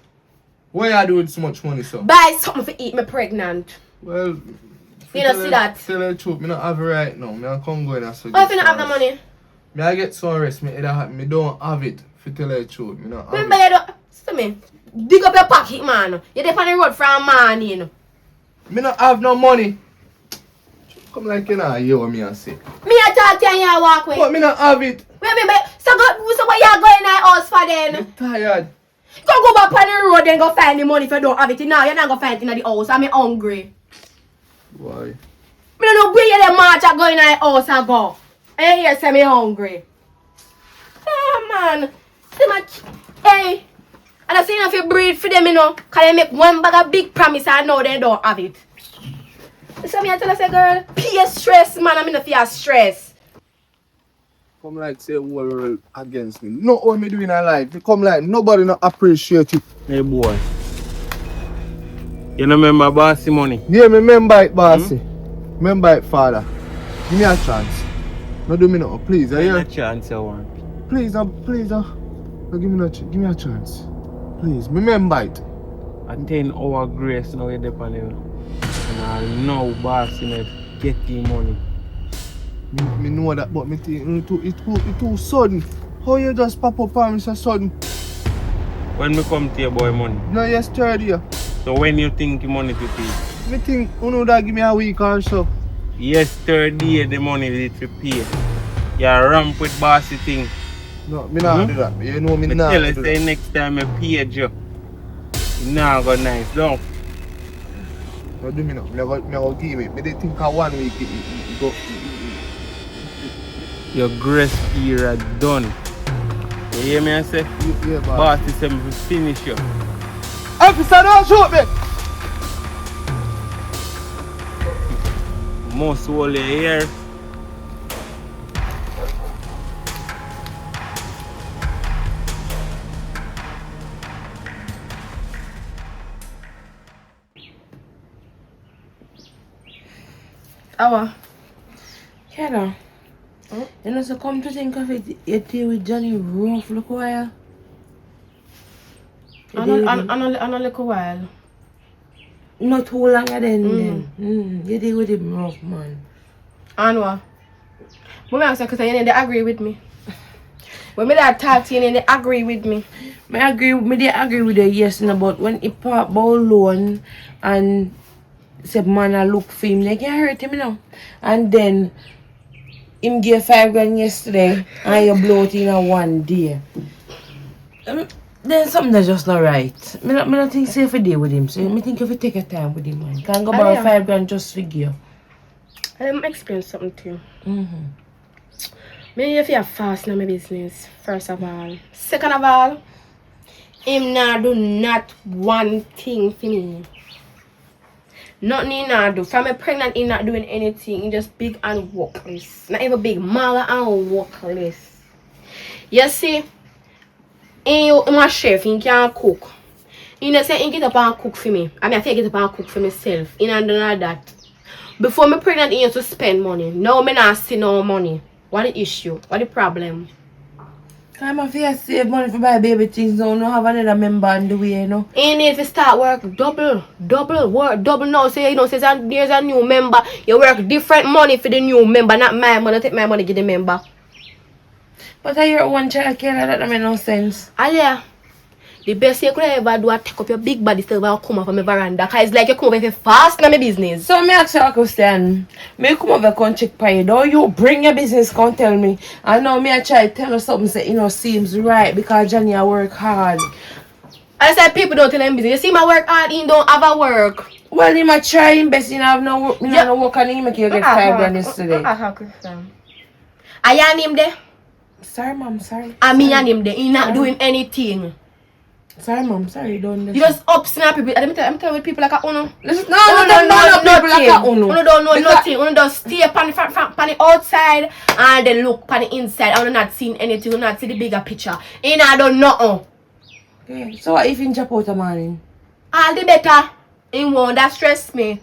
D: what you do with so much money, so?
A: Buy something to eat me pregnant.
D: Well,
A: You don't see that?
D: Tell the truth, me not have it right now. Me I come go in and so.
A: Why if you not have the money?
D: Me I get some rest, me either have, me don't have it, for tell the truth. Me not have
A: Remember
D: it.
A: you don't... See me. Dig up your pocket, man. You're there on the road from morning.
D: Me not have no money. Come like you know, hear what me I say.
A: Me a talk to you and you walk away.
D: But me not have it.
A: Wait, so what you going in the house for then?
D: Me tired.
A: Go back on the road and go find the money if you don't have it. Now you're not going to find it in the house. I'm hungry.
D: Why?
A: Me don't know where you the march are going in the house and go. And you hear say me hungry. Oh man. See my hey. And I say if you breathe for them, you know. Cause they make one bag of big promise and now they don't have it. So me I tell her say girl, peer stress man, I'm in fear stress.
D: Come like say whole world against me. No what me doing in life. Me come like nobody not appreciate it.
F: Hey boy. You know remember bossy money?
D: Yeah, me remember it, bossy. Remember it, father. Give me a chance. No do me no, please. I
F: Give me
D: hear.
F: a chance you want.
D: Please, please, no, give me a chance. Please, remember it.
F: A 10-hour grace now you're depend on you. And I know bossy net get the money.
D: Me know that, but me think it too sudden. How you just pop up on me so sudden?
F: When me come to your boy money.
D: No, yesterday.
F: So when you think the money to pay?
D: Me think you know that give me a week or so.
F: Yesterday the money is to pay. You ramp with bossy thing.
D: No, me not do that. You know me
F: Me
D: not
F: tell you
D: do
F: say
D: that.
F: next time I pay you. You now go nice, don't.
D: No do me no. Me go give me. Me dey think of 1 week it go.
F: Your grace period done. You hear me I say?
D: Yeah, boss.
F: Bossy say me finish you.
D: Officer, don't shoot me.
F: Most all you hear.
A: Awa.
H: Kayla. You know, so come to think of it, you deal with Johnny rough look a while. You deal with him.
A: On a little while.
H: Not too long then. You deal with him rough, man.
A: And what? But I say because you need to agree with me. When me that talk to you, you need to agree with me.
H: Me agree with you, yes, no, but when he part about loan and say man I look for him, they can hurt him, you know. And then him give 5 grand yesterday and you blow it in a 1 day. Then something that's just not right. Me not think safe a day with him, so me think if you take your time with him, man. Can't go borrow
A: yeah.
H: 5 grand just for you.
A: Let me explain something to you. Me if you fast in my business, first of all. Second of all, him now do not one thing for me. Nothing he not do. From me pregnant, he not doing anything. He just big and workless. Not even big, mala and workless. You see, he my chef, he can't cook. He not say he get up and cook for me. I mean, I say he get up and cook for myself. He not do none of that. Before me pregnant, he used to spend money. Now me not see no money. What the issue? What the problem?
H: I'm a fear save money for buy baby things now. No have another member on the way, you know.
A: He need to start work double now. Say you know, say there's a new member. You work different money for the new member, not my money. Take my money, give the member.
H: But I hear one child care that make no sense.
A: Alia, the best you could ever do is take up your big body still and come up from my veranda. Cause it's like you come over here fast in my business.
H: So me ask you a question. Me come over come check by you. Don't you bring your business come tell me. I know me I try to tell you something say you know seems right because Johnny I work hard.
A: I said people don't tell them business. You see my work hard, he don't have a work.
H: Well he might try him best, you know have no work, no work and he make you get 5 grand yesterday.
A: I yan him there.
H: Sorry mom, sorry.
A: I mean yan him there. He not doing anything.
H: Sorry mom, sorry don't
A: You just up snap people. I'm telling with people like a uno.
H: Listen,
A: Uno don't know nothing. Uno just stay on the outside and then look on the inside. I not seen anything. I not see the bigger picture. He not done nothing.
H: Okay. So what if you jump out of morning?
A: All the better. He won't that stress me.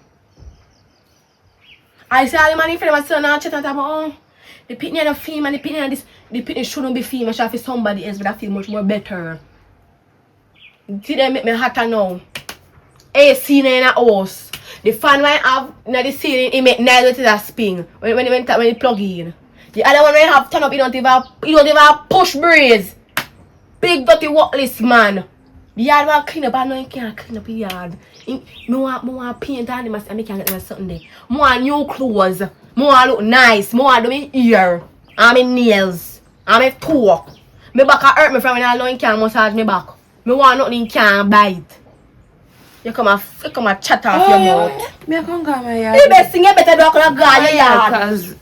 A: I say all the money for them son and chat and talk about the pitney and the female and the pitney and this the pitney shouldn't be female, should be somebody else, but I feel much more better. See them make me hotter now. AC in the house. The fan I have in the ceiling, it make nice with a spin when it plug in. The other one when you have turn up, you don't even push breeze. Big dirty workless man. The yard want clean up, I know you can't clean up the yard. I want paint on them and I can't get them something there. I want new clothes. I want look nice. I want do my ear. And my nails. And my toe. My back hurt me from when I know you can't massage my back. I want nothing you can't bite. You come and chat off your mouth.
H: Me I can't go my yard.
A: The best thing you better do is go to your yard.
H: Because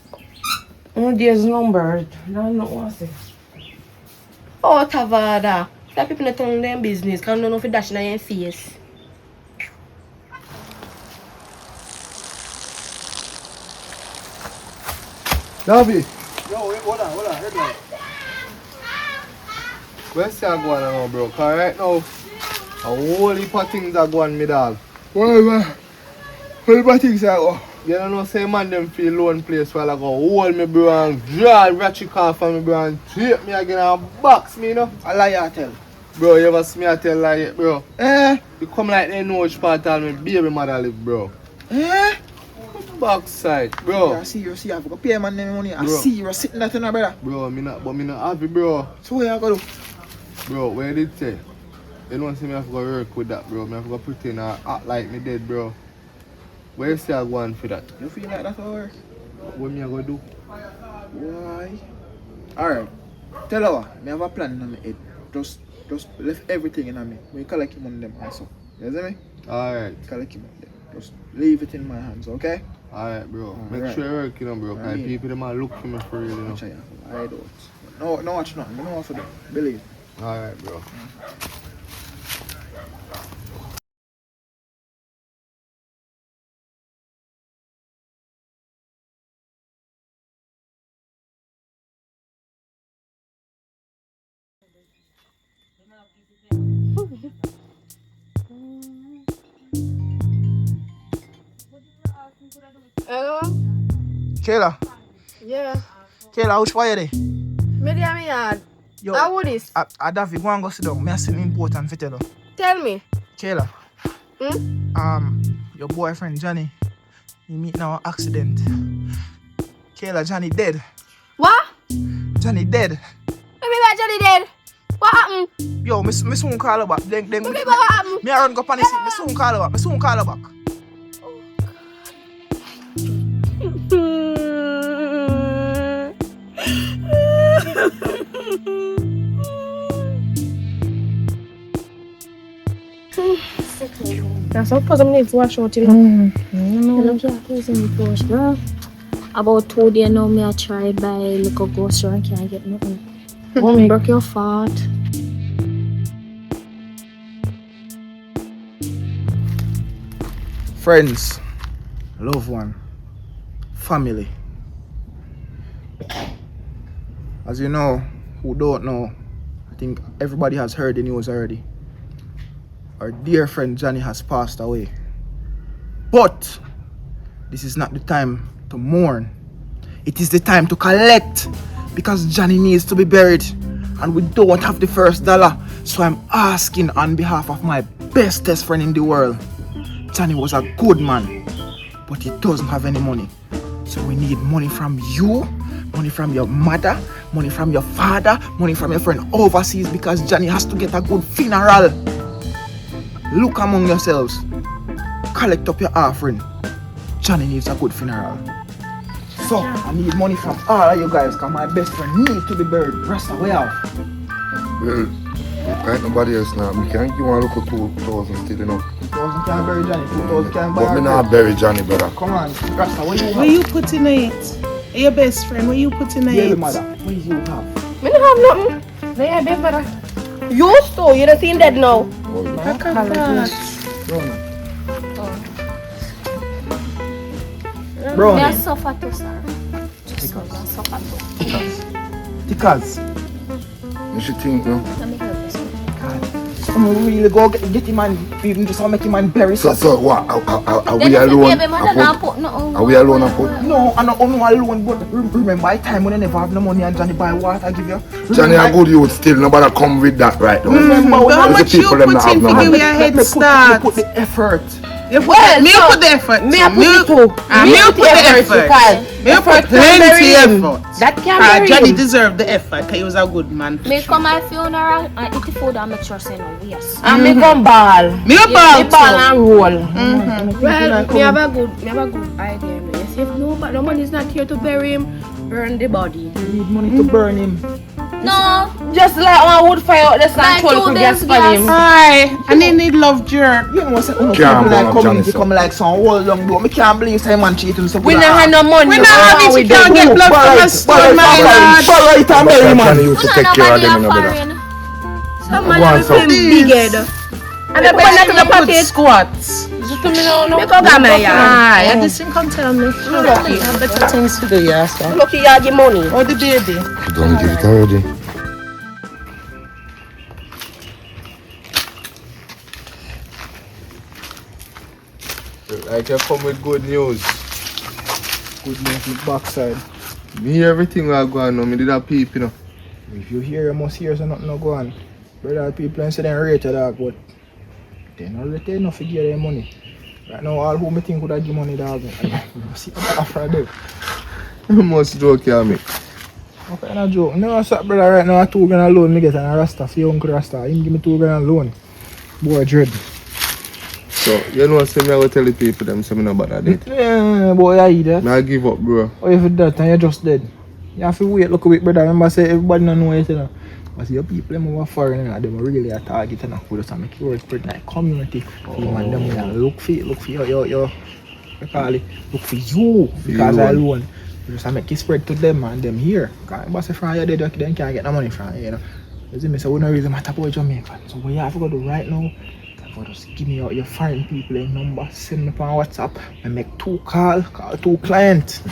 H: there's numbered. I don't know what to say.
A: Oh, Tavada. That people not telling them business. Because I don't know if you dash in your face.
D: Davi,
B: Yo, hold on, headline.
D: where's that going on now, bro? Cause right now, a whole heap of things are going on, me dog. What heap of things are going? You don't know, say man them feel lone place while I go hold me, bro, and draw ratchet off from me, bro, and drape me again and box me, you know?
B: I lie I tell.
D: Bro, you ever see me I tell lie yet, bro? You come like they know which part of me baby mother live, bro. Backside, bro.
B: I see you, I have to pay man them money. I
D: Bro.
B: see you sitting there, brother.
D: Bro, me not happy, bro.
B: So where you go do?
D: Bro, where did it say? You don't see me have to go work with that, bro. Me have to go pretend and act like me dead, bro. Where you say I go on for that?
B: You feel like that or?
D: What me I go do?
B: Why? Alright. Tell her what, me have a plan in my head. Just left everything in me. We collect him on them also. You see me?
D: Alright.
B: Collect him on them. Just leave it in my hands, okay?
D: Alright, bro. Make
B: Alright.
D: sure you work, you know, bro. Cause
B: Alright.
D: people them a look for me for real, you know.
B: I don't. No watch nothing. I know what to do. Believe.
D: Alright, bro.
A: Hello?
B: Kayla.
A: Yeah.
B: Kayla, which way you there?
A: Me there me yard.
B: Yo,
A: How would this?
B: Davi, go and go sit down. Me have something important to tell you.
A: Tell me.
B: Kayla. Your boyfriend Johnny, he meet now accident. Kayla, Johnny dead.
A: What?
B: Johnny dead.
A: Let me back Johnny dead. What happened?
B: Yo, me soon call her back. Then
A: Let me what happened?
B: me run go pon the scene. Me soon call her back.
A: That's what I'm need to watch out TV.
I: About 2 days now, me I try buy little grocery and can't get nothing. Woman, broke your fart.
B: Friends, loved one, family. As you know, who don't know, I think everybody has heard the news already. Our dear friend Johnny has passed away. But this is not the time to mourn. It is the time to collect, because Johnny needs to be buried and we don't have the first dollar. So I'm asking on behalf of my bestest friend in the world. Johnny was a good man, but he doesn't have any money. So we need money from you, money from your mother, money from your father, money from your friend overseas, because Johnny has to get a good funeral. Look among yourselves. Collect up your offering. Johnny needs a good funeral. So I need money from all of you guys, because my best friend needs to be buried. Rest away off.
D: Well, ain't nobody else now. Me can't give one look at 2,000 still, you know.
B: 2,000 can't bury Johnny, 2,000 can't buy.
D: But me not bury Johnny, brother.
B: Come on, Rasta, what you have?
J: Where you put in it? Your best friend, where you put in
B: Baby
J: it?
B: mother, what do you have?
A: Me don't have nothing. They have big brother. You stole, you don't seem dead now.
J: How come that?
B: Bro,
I: Me a suffer too, sir. Just go and suffer too.
B: because
D: You should think, no?
I: Let me help you, sir.
B: I'm really go get him and even just make him and bury
D: So what? Are we
I: Then if the
D: alone?
I: baby mother don't put nothing
D: Are we alone and put?
B: No, I'm not only alone, but remember I time when I never have no money and Johnny buy what I give you.
D: Johnny a good youth still, nobody come with that right now.
B: Remember when
J: But how
B: I
J: much you
D: people them
J: put
D: not have
J: in
D: no
J: to give
D: money.
J: you a head
B: me
J: start?
B: put the effort.
J: You put me put the effort.
A: Me a put it too.
J: Me put the effort. Me put plenty effort.
A: That can't bury
J: Johnny
A: him.
J: deserved the effort because he was a good man.
I: Me come my funeral and eat the food and make sure say no yes.
A: And me come ball.
J: Me a
A: Me
J: ball
A: ball
J: too.
A: and roll.
B: Well,
A: Me have a good idea. You see, if nobody is not here to bury him, burn the body.
B: You need money to burn him.
I: No,
A: Just like one wood fire out the sun,
I: Like
A: 12
I: two
A: gas
I: days
A: for
I: gas.
A: him.
J: Aye, and they need love jerk.
B: You know, say, people
D: Can't
B: like
D: burn up
B: community
D: Johnny,
B: come like some whole long door. Me can't believe say man cheating. So
A: We don't have no money.
J: We not have it, you can't get blood from a stone, my lord.
B: Right, and bury him,
D: Johnny
B: man.
D: used
I: we
D: to
I: not
D: take care of
I: nobody
D: them, you
I: a
D: know, brother.
I: foreign.
A: Someone
D: Go on,
A: have
D: so.
A: him big head. And I put that in the
J: Good
A: pocket.
J: squats.
A: Just to me now. Make a gamma, yeah.
J: Aye, and this thing come tell me. Lucky, I have better things to do, yeah, sir.
A: Lucky you give money.
J: Oh, the baby.
D: You don't give it already. Like you come with good news.
B: Good news with backside.
D: Me hear everything I go on now. Me did a peep, you know.
B: If you hear, you must hear, so nothing no go on. Brother, people and say they rate your dog, but they not let them not figure their money. Right now, all who me think would have give money, dog. See what after them.
D: You must joke here, me.
B: Okay, no joke. No, what's up, brother? Right now, I 2 grand loan me get and a Rasta for your uncle Rasta. Him give me 2 grand loan. Boy, dread.
D: So, you know, say me I go tell the people them say me no bother that.
B: Yeah, boy, I eat that.
D: Me I give up, bro.
B: Oh, if it that and you're just dead. You have to wait, look a bit, brother. Remember, say everybody don't know it, you know. But see, your people, them over foreign, and them really a target, and put us and make it work spread like community. So, man, them will look for your call it, look for you, because I alone. You just make it spread to them and them here. Because if from you dead, then can't get no money from you, you know. You see me, so we don't really matter about Jamaica. So what you have to go do right now, just give me your foreign people a number, send me on WhatsApp, and make 2 call 2 clients.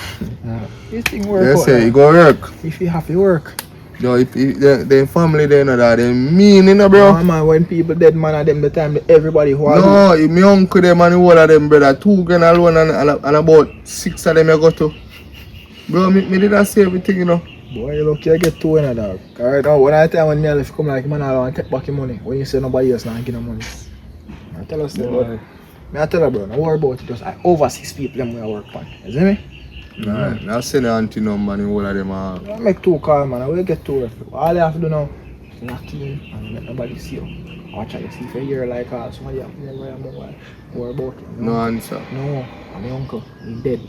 B: This thing work
D: You
B: out,
D: say, it go work.
B: if you have to work.
D: Yo, if the family they know that, they mean, you know, bro.
B: No, man, when people dead, man, at them the time, everybody who are
D: No, if me uncle them and all of them, brother, 2 grand alone and about 6 of them you go to. Bro, me didn't say everything, you know.
B: boy, you lucky you get 2 in a dog. Right now, when I tell when me if come like man, I want to take back your money. When you say nobody else not give no money. I tell us that, but me I tell her, bro, don't worry about it. Just I over 6 people them we work on. You see me?
D: Nah, now send the auntie number and all of them are.
B: I make 2 calls, man. I will get 2 rest. All you have to do now is lock in and let nobody see you. Watch out, you see if you hear like somebody have to worry about it.
D: No answer.
B: No, my uncle, he's dead.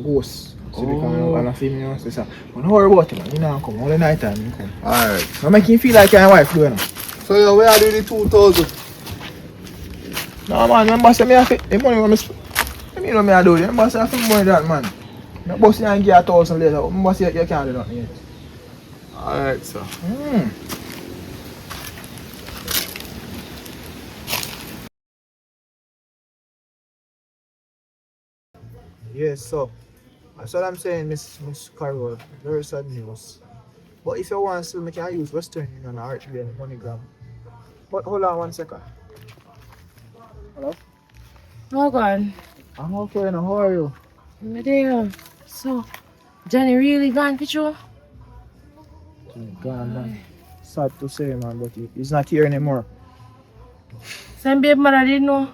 B: Ghost. So they come and feel me, so say, don't worry about him, man. You know, come all the night time. You come.
D: Alright.
B: I make him feel like your wife doing it.
D: So, yo, where are the 2,000?
B: No, man, remember, say me have to, the money when me spend. You know me I do, remember, say I have to money that, man. No boss you and give 1,000 later, remember, say you can't do nothing yet.
D: Alright, sir.
B: Yes, so that's what I'm saying, Miss Carol. Very sad news. But if you want to, we can use Western Union or RTB MoneyGram. But hold on 1 second. Hello?
H: Oh God.
B: I'm okay now. How are you?
H: Me there. So, Johnny really gone for you?
B: Gone, man. Sad to say, man, but he's not here anymore.
H: Some baby mother didn't know.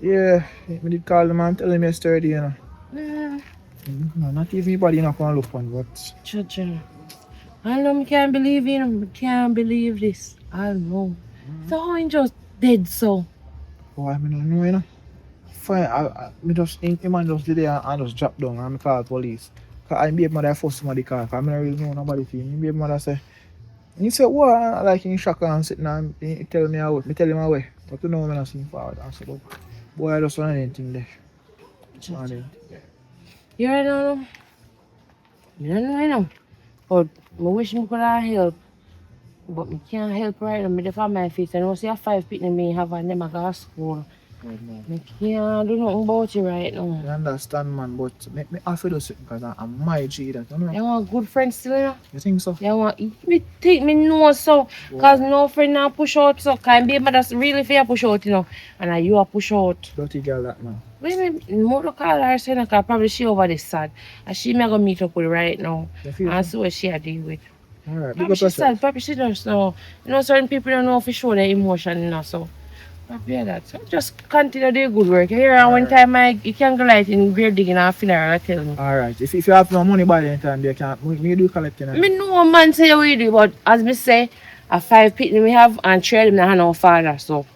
B: Yeah, me did call him and tell him yesterday, you know.
H: Mm.
B: No, not even anybody not gonna look on, but
H: Cha-cha. I know I can't believe it. I can't believe this. I know. So how he just dead so?
B: boy, I don't know, you know. Fine, me just think him and just did it and just drop down and me call police. Cause I baby mother force somebody call, cause I don't really know nobody for him. Baby mother say, he said, what? Like in shock and sitting and he tell me away. Me tell him away. But you know, I'm not seeing forward. I said, oh, boy, I just want anything there.
H: You right now? You don't know, I know. But I wish me could have help. But me can't help right now. Me dey on my face. I know see a 5 people me have and them a go to school. Me can't do nothing about it right now.
B: I understand, man, but me have to do something because I'm my G that, you know.
H: You want good friends still, you know?
B: You think so?
H: You want, me think me know so. Cause no friend now push out so. Cause baby that's really fair push out, you know. And you a push out.
B: Dirty girl that, man.
H: Wait a minute, more call her saying cause probably she over this sad. And she me go meet up with right now.
B: You feel
H: And
B: so?
H: see what she a deal with.
B: Alright, big
H: Probably
B: up
H: she
B: yourself.
H: sad, probably she just know. You know, certain people don't know if to show their emotion, you know, so. Probably hear that. So just continue the good work. You hear one time you can go light in grave digging and funeral, tell me.
B: Alright, if you have no money by the time, you can me do collect, you know.
H: Me know man say we do, but as me say, a 5 people we have and 3 of them not have no father, so.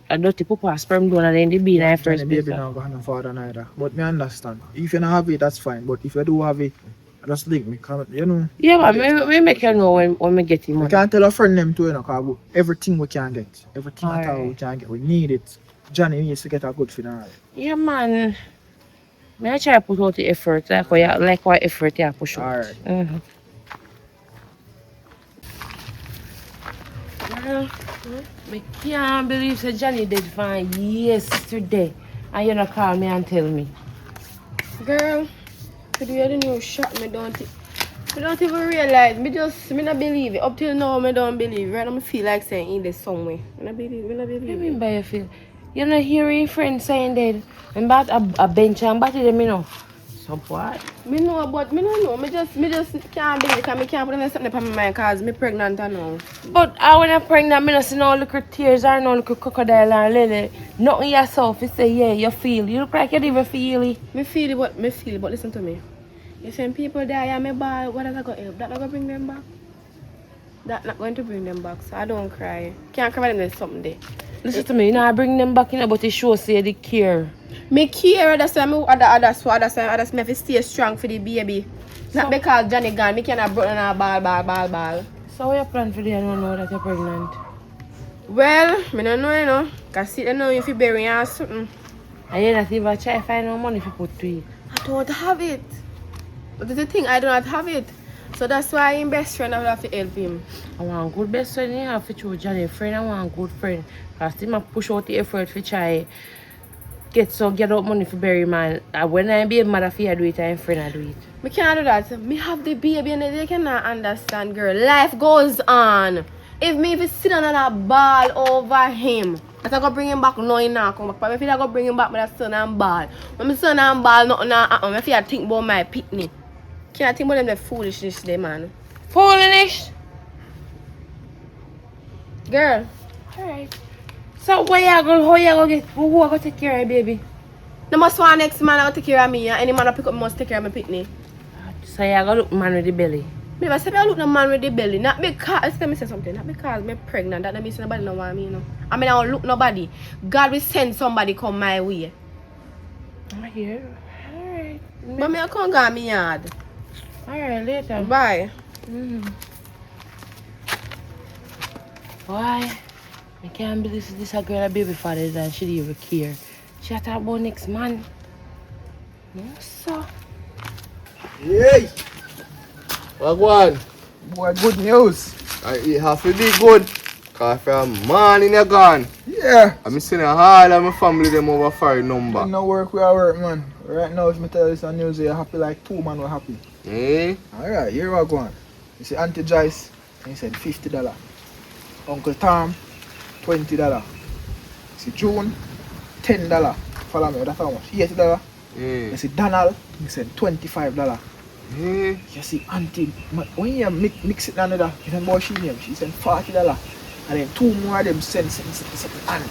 H: A dirty papa sperm donor in the bean in first place.
B: Baby now got no father neither. But me understand. If you don't have it, that's fine. But if you do have it, just link me, come, you know.
H: Yeah, but we make you know when we get him
B: We
H: money.
B: can't tell a friend them too, you know, because everything we can get. Everything at all we can get. We need it. Johnny needs to get a good funeral.
H: Yeah, man. Me I try to put out the effort, like what effort you push out.
B: Alright.
H: Mm-hmm. Me can't believe that Johnny did fine yesterday. And you not call me and tell me.
A: Girl, could you hear the new shot? Me don't even realize. Me not believe it. Up till now, me don't believe. Right now, me feel like saying in this somewhere. Me not believe.
H: What do you mean by you feel? You're not hearing your friend saying that. I'm about a bench and batty them, you know. So what?
A: Me know, but me don't know. Me just can't believe it. Cause me can't put something on my mind. Cause me pregnant now.
H: But I when I'm pregnant, me not see no little tears or no little crocodile or lily. Nothing yourself. You say, yeah, you feel. You look like you don't even feel it.
A: Me feel it, but listen to me. If when people die and me ball, what does that go help? That not going to bring them back? That not going to bring them back, so I don't cry. Can't cry when there's something there.
H: Listen to me, you know, I bring them back in, but it shows say the care.
A: Me care, that's why me have to stay strong for the baby. Not because Johnny gone, me cannot broke on a ball.
H: So what you plan for the I don't know that you're pregnant?
A: Well, me don't know, you know. Cause see, know if you bury her or something.
H: And you not even try to find no money to put to it.
A: I don't have it. But the thing, I do not have it. So that's why I'm best friend, I will have to help him.
H: I want a good best friend, you have to choose Johnny friend, I want a good friend. Because he might push out the effort to try get out money for bury man. And when I be a mother for you do it, I'm friend I do it.
A: Me can't do that. Me have the baby and they cannot understand, girl. Life goes on. If you sit on a ball over him, I go bring him back, no, he not come back. But if I go bring him back, my son and ball. When my son and ball, nothing happen. If I think about my picnic. Can't think about them the foolishness there, man.
H: Foolish?
A: Girl.
H: Alright. So how you gonna take care of baby?
A: No must want next man to take care of me, and any man to pick up must take care of my picnic.
H: So you gonna look man with the belly?
A: Me I say I look no man with the belly. Not because let me say something, not because I'm pregnant, that means nobody no want me, you know. I mean I don't look nobody. God will send somebody come my way.
H: I hear. Alright.
A: But me I can't go me yard.
H: Alright, later.
A: Bye.
H: Why? I can't believe this a girl a baby father and she didn't even care. She had talk about next man. No, so.
D: Yay! Wagwan.
B: Boy, good news.
D: It have to be good. Cause from morning you're gone.
B: Yeah.
D: I'm missing all of my family them over for a number.
B: No work, we are work, man. Right now, if I tell you this on news, you're happy like two man were happy.
D: Eh?
B: Alright, here we go on. You see Auntie Joyce, he said $50. Uncle Tom, $20. See June, $10. Follow me, that's how much? $80.
D: Eh?
B: You see Donald, he said $25.
D: Eh?
B: You see Auntie, when you mix it together, you know what she named? She said $40. And then two more of them send and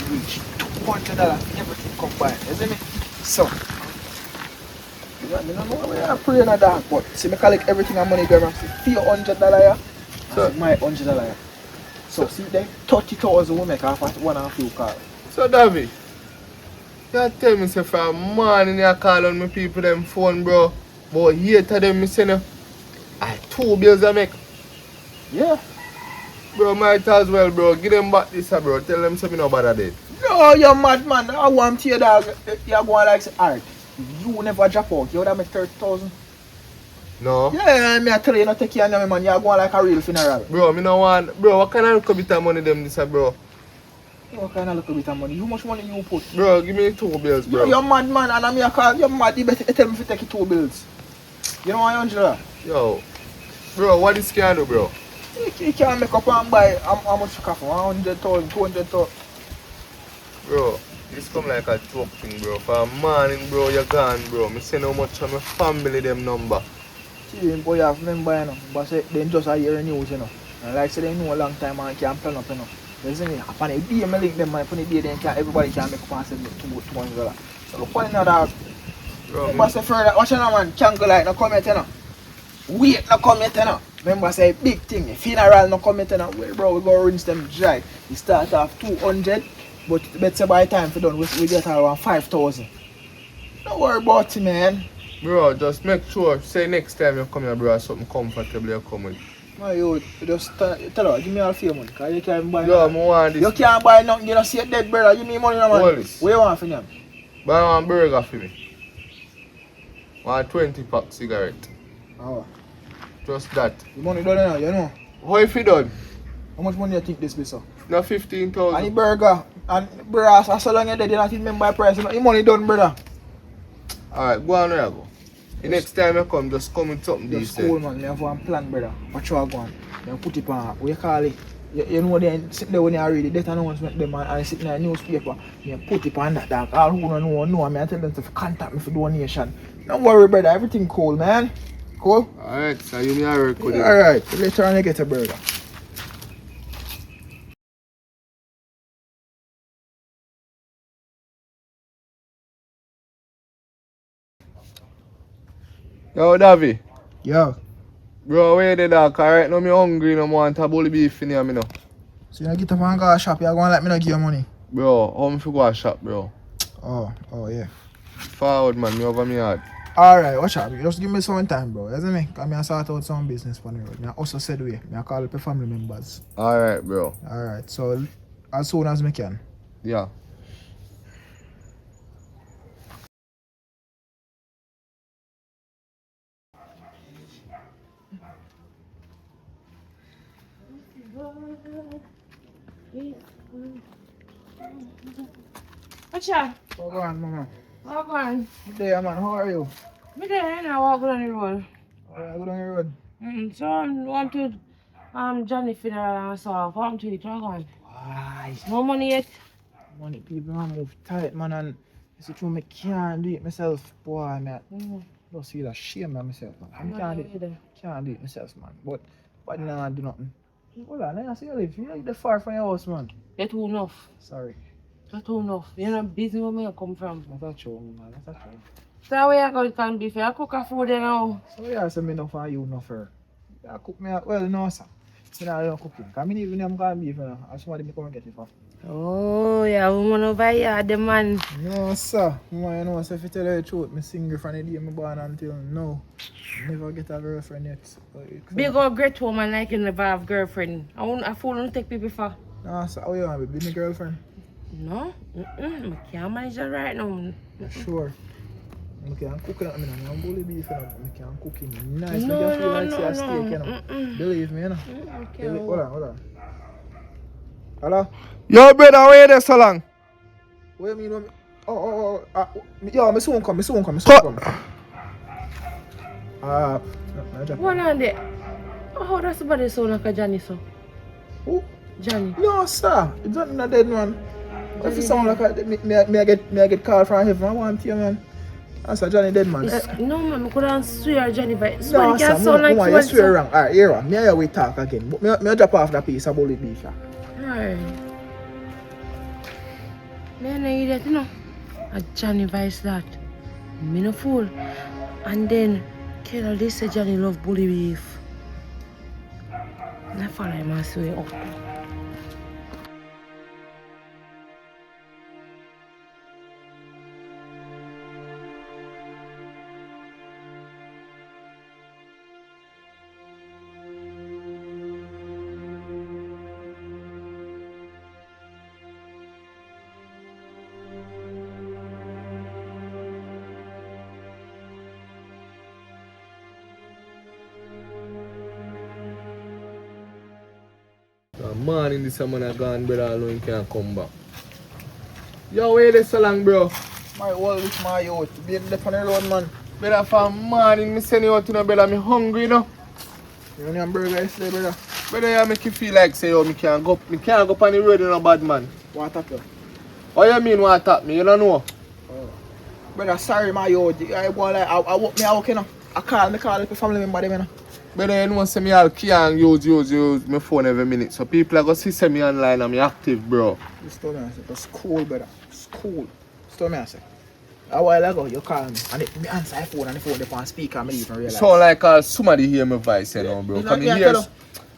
B: reach $200. Everything combined, you see me? So, I don't know where I pray in that, but see me collect everything and money go around. See $400 here, so my $100 here. So see there, 30,000 we make off at one and a few cars.
D: So Davi, you tell me say from morning you call on my people them phone, bro. But here to them me say no, I 2 bills I make.
B: Yeah.
D: Bro, might as well, bro. Give them back this, bro. Tell them say me no bother dead.
B: No, you're mad man. I want to your dog. You're going like say, alright. You never drop out. You would have make 30,000.
D: No.
B: Yeah, me I tell you, not take care of me man. You're going like a real funeral.
D: Bro, me no want. Bro, what kind of little bit of money them this, bro?
B: What kind of little bit of money? How much money you put?
D: Bro, give me 2 bills, bro.
B: You're mad man, and I'm here call. You're mad. You better tell me if you take 2 bills. You know what $100?
D: Yo, bro, what this can do, bro?
B: You can't make up and buy how much coffee? 100,000, 200,000.
D: Bro, this come like a joke thing, bro. For a morning, bro, you're gone, bro. Me send how much of my family them number.
B: See, boy, you have member, you know. But say, they just a hear news, you know. And like say, they know a long time and can't plan up, you know. You see me? Upon a day, I link them, man. Upon a day, then everybody can make up and send $200. So look what you know that.
D: Bro,
B: But say further, watch out, man. Can't go like no comment, you know. Wait, no comment, you know. Remember, say big thing, funeral, no comment, you know. Well, bro, we go rinse them dry. We start off 200, but better by the time for done, we get around 5,000. Don't worry about it, man.
D: bro, just make sure, say next time you come here, bro, something comfortable you come with.
B: No, you just tell her, give me all your money, because you can't buy
D: Yo,
B: nothing.
D: I want this.
B: You can't buy nothing, you don't see it dead, brother. Give me money, no, man.
D: What is?
B: What you want for them?
D: Buy one burger for me. One 20-pack cigarette.
B: Oh,
D: Just that.
B: the money done now, you know.
D: How if you done?
B: How much money you think this be, sir?
D: No
B: And the
D: 15,000.
B: burger, and brother, so long you're dead, you don't think them buy price, you know. The money done, brother.
D: Alright, go on where you go. The next time you come, just come with something
B: Just
D: decent.
B: cool, man. You have one plan, brother. Watch how I go on. You put it on, what you call it? You know, they sit there when you read the death announcement, them and sit in the newspaper. You put it on that, dog. All who don't know, I tell them to contact me for donation. Don't worry, brother. Everything cool, man. Cool?
D: Alright, so you me a record.
B: Yeah, alright. Later on, you get a burger.
D: Yo, Davi.
B: Yo.
D: Bro, where the dog? Alright, now me hungry, no more want a bully beef in here, me no.
B: So you get up and go to shop, you're going to let me not give you money?
D: Bro, how me fi go a shop, bro?
B: Oh, yeah.
D: Forward, man, me over me yard.
B: Alright, watch out. Just give me some time, bro. You see me? Because I sort out some business for the road. I also said way. I call up the family members.
D: Alright, bro.
B: Alright, so as soon as I can.
D: Yeah.
H: Acha,
B: Oh, go on, mama.
H: walk on.
B: Good day, man. How are you?
H: Me there now walk down the road.
B: Alright, go down the road.
H: So I want to Johnny funeral and so I want to eat walk on.
B: Why?
H: No money yet.
B: Money people man move tight, man, and it's true me can't do it myself, boy, man. Just feel ashamed of myself, man. I can't do it myself, man. But nah do nothing. Hold on, I see you live. You live far from your house, man.
H: That's enough.
B: Sorry.
H: That's enough. You're not busy where me come from.
B: That's not true, man. That's not true.
H: So where you going to be for? I cook a food there now.
B: So yeah, say me enough for you, enough for. Yeah, cook me, well, no, sir. Me not do no cooking. Because me even I'm going to beef, you know. I somebody me come and get it for.
H: Oh, yeah, woman over here, the man.
B: No, sir. Man, you know, so if you tell you the truth, me single from the day me born until now. Never get a girlfriend yet.
H: Big old great woman like you never have girlfriend. I fool don't take people for.
B: No, sir. How you want to be my girlfriend?
H: No, I can't manage that right now.
B: Sure. I can cook it. I mean, I'm bully beef. I can cook it nice.
H: No,
B: I feel like
H: no,
B: say a
H: no,
B: steak, you know. Believe me, you know.
H: Okay.
B: Hold on. Hello?
D: Yo, brother, where you there so long?
B: What do you mean? Yo, me soon come.
H: One on there. How does somebody sound like a Johnny so?
B: Who?
H: Johnny.
B: No, sir. It's not a dead man. If it sound like me I get called from heaven, I want you, man. That's a Johnny dead man.
H: No, man, I couldn't swear Johnny, but
B: No,
H: somebody
B: sir,
H: can sound like
B: you swear wrong. Alright, here, me and you we talk again. But me drop off that piece of bullet beef.
H: Right. Man, I hear that, you know. A Johnny vice that. Me no fool. And then, Kayla, they say Johnny love bully beef. And I follow him and say, up.
D: Man in this man a gone, brother, alone can't come back. Yo, wait this so long, bro.
B: My wall with my youth. Be left on the road, man.
D: Brother, for morning, me send you out to no brother, me hungry, you know.
B: You want a burger yesterday, brother?
D: Brother, you make you feel like say, yo, me can't go on the road, you know, bad man.
B: What happened?
D: What you mean what tap me? You don't know?
B: Brother, sorry, my youth. I walk me out, you know. I call the family member, them, you know.
D: Brother, you know, say me all can't use my phone every minute. So people are going to see me online and me active, bro.
B: Just told me, I said, it's cool, brother. It's cool. Just told me, I said. A while ago, you called me, and me answer the phone, and the phone on speaker, and I didn't even realize.
D: So like somebody hear my voice, you know, bro. Come here.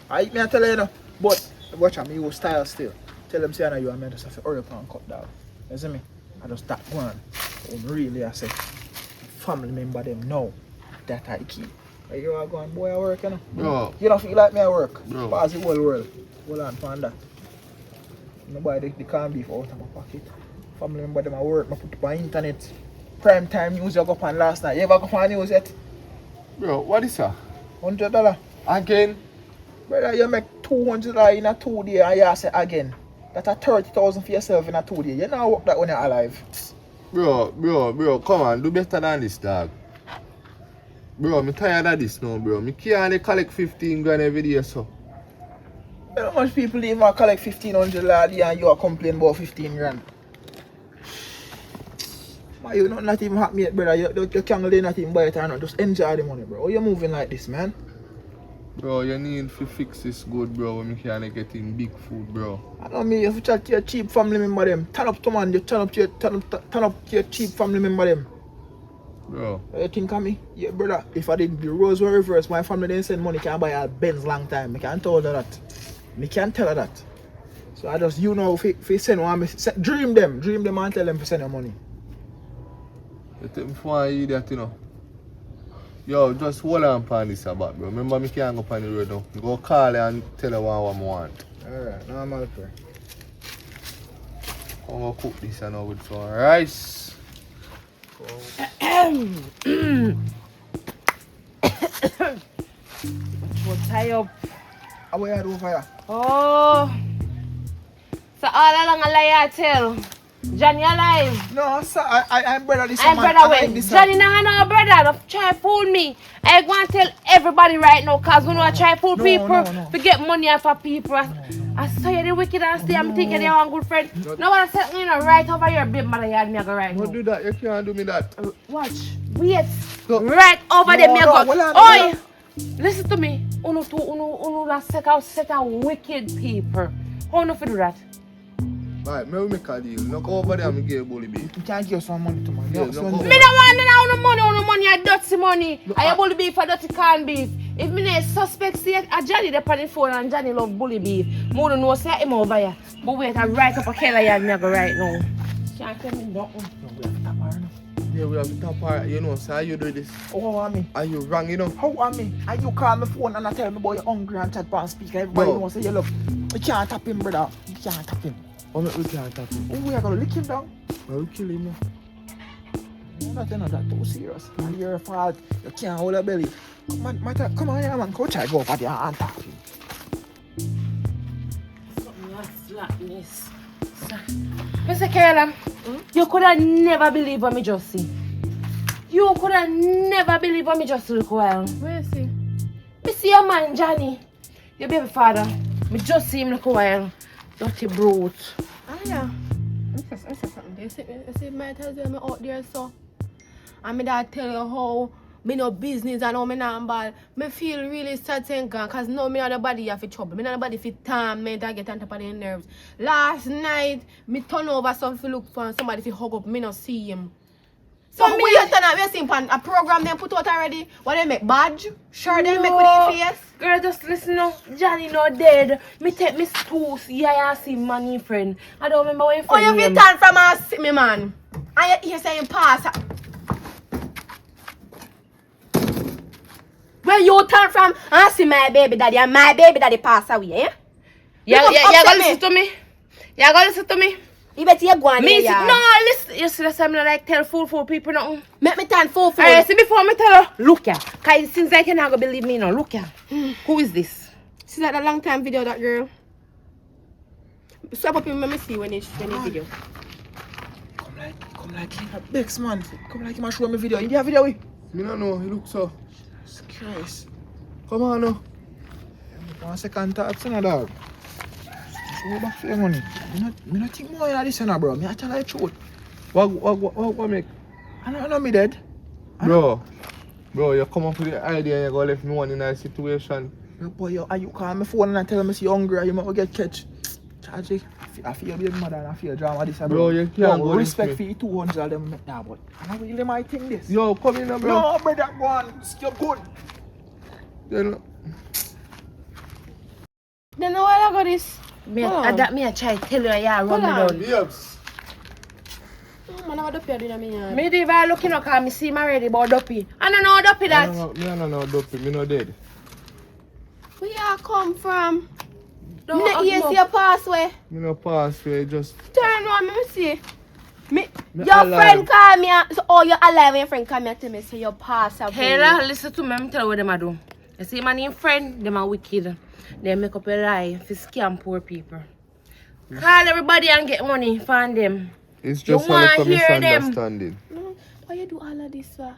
B: I tell you, but watch out, me use style still. Tell them, say, I know you, and I just have to hurry up and cut down. You see me? I just start going. Really, I say, family member them know that I keep. Like you are going, boy, I work, you know.
D: Bro.
B: You don't feel like me, I work.
D: Bro.
B: Pass the whole world. Hold on, find that. Nobody, they can't beef out of my pocket. Family member them, I work, I put up on internet. Prime time news you go up on last night. You ever go up on news yet?
D: Bro, what is that?
B: $100.
D: Again?
B: Brother, you make $200 in a 2 day and you say again. That's a 30,000 for yourself in a 2 day. You know work that when you're alive.
D: Bro, come on, do better than this, dog. Bro, I'm tired of this now, bro. I can't collect 15 grand every day, so.
B: You know how much people even collect $1,500 and you are complaining about 15 grand? Man, you not even happy yet, brother. You can't not even buy it or not. Just enjoy the money, bro. Why you moving like this, man?
D: Bro, you need to fix this good, bro, when you can't get in big food, bro.
B: I know me, if you chat to your cheap family member them, turn up to man, you turn up to your cheap family member them.
D: Bro.
B: You think of me? Yeah, brother, if I did the roles were reversed, my family didn't send money, can't buy a Benz long time. I can't tell her that. I can't tell her that. So I just, you know, if you send one, dream them and tell them to send your money.
D: You take me for an idiot, you know. Yo, just hold on upon this about, bro. Remember, me can't go on the road now. Go call her and tell her what I want.
B: Alright, normal prayer.
D: I'm gonna cook this and now with some rice.
H: What tie up?
B: How are you doing for you?
H: Oh. So all along a lie I tell. Johnny alive.
B: No, sir, I'm brother this
H: I'm
B: man.
H: brother when Johnny nah no brother. Don't try fool me. I want to tell everybody right now cause when I try fool people to get money off of people. I saw you the wicked and stay. I'm thinking you're one good friend. No one said you know right over your big mother yard me go right now.
D: Don't do that, you can't do me that.
H: Watch. Wait. Right over there me go. Oi! Listen to me. Uno set out wicked people. How no for do that?
D: Alright, me will make a deal. No go over there and give bully beef.
B: You can't give some money to man.
D: Yeah,
B: No,
D: no,
B: no,
D: go.
H: Me don't want no money, I dirty money. I bully beef for dirty corned beef. If me no suspect see a Johnny dey on the phone and Johnny love bully beef, me don't know say him over here. But wait, I right up a Kayla yard me go right now. Can't tell me nothing.
D: Yeah, we have to top her. You know, so how you do this?
B: Oh, how me?
D: Are you wrong, you know?
B: How are me? And you call my phone and I tell me about you're hungry and chat and speak. Everybody knows say you love. You can't tap him, brother. You can't tap him.
D: Oh, we can't tap him.
B: Oh, we are gonna lick him down.
D: We'll kill him now.
B: You're not too serious. And your fault. You can't hold a belly. Come on here, man. Go try go over there and tap him.
H: Something like slackness. Mr. Kayla, you could have never believed what me just see. You could have never believed what me just see look while.
A: Where is he?
H: Me see your man, Johnny. Your baby father. Me just see him look while. Dirty brute.
A: Ah, yeah. I say something. You see, my tell you me out there, so. And me that tell you how me no business and how me not ball. Me feel really sad because now me not nobody have trouble. Me not nobody for torment and get on top of their nerves. Last night, me turn over something look for somebody to hug up. Me not see him. So me you turn up, you see him a program they put out already. What they make badge? Sure they make with their face.
H: Girl, just listen now. Johnny not dead. Me take me spooks. Yeah, I see money friend. I don't remember when friend.
A: Oh, you fit turn from us, me man. And you say him pass. Where you turn from and see my baby daddy and my baby daddy pass away, eh?
H: You gonna listen to me? You gonna listen to me?
A: You better you go on
H: Me,
A: there,
H: no, listen. You see, that's why I'm not like tell fool people nothing.
A: Make me turn full.
H: Alright, see before me tell her, look here. Cause it seems like you're not gonna believe me now. Look here. Who is this?
A: See that a long time video, that girl? Swap up him, let me see when it's video.
B: Come like him a Bex, man. Come like him a show me video. You do a video with?
D: Me don't know, he looks so.
B: Christ.
D: Come on now.
B: 1 second thoughts, you know, dog. Show back for your money. Me not think more in this, you know, bro. Me I tell you the truth.
D: What make?
B: I know me dead.
D: Bro, you come up with the idea and you go left me one in a situation.
B: Yo, boy, you call me phone and tell me you're hungry and you might get catch. Tragic. I feel your baby mother and I feel drama this.
D: Bro, you can't go
B: respect for you 200 of them make that, but I really might think this.
D: Yo, come in now, bro.
B: No, brother, go on. You're good.
D: Then
A: know what I got this?
H: Me I try to tell you, yeah, run me down.
D: yes.
A: Oh, man, I don't pay doing me.
H: Me do even looking up because I see him already about Duppy. I don't know Duppy that.
D: Me don't know Duppy, me not dead.
A: Where you come from?
H: Don't
A: Me not
H: ask
A: hear
H: no.
A: see your passway.
D: Me no pass way, just
A: Turn on, me see.
D: Me
A: Your
D: alive.
A: friend call me, so, oh, you're alive when your friend call me and tell me, say your pass away.
H: Kayla, listen to me, I'm tell you what them a do. You see my name friend, them are wicked. They make up a lie to scam poor people. Call everybody and get money from them.
D: It's
H: You
D: just a
H: want
D: little
H: to hear them?
D: misunderstanding.
A: No, why you do all of this, sir?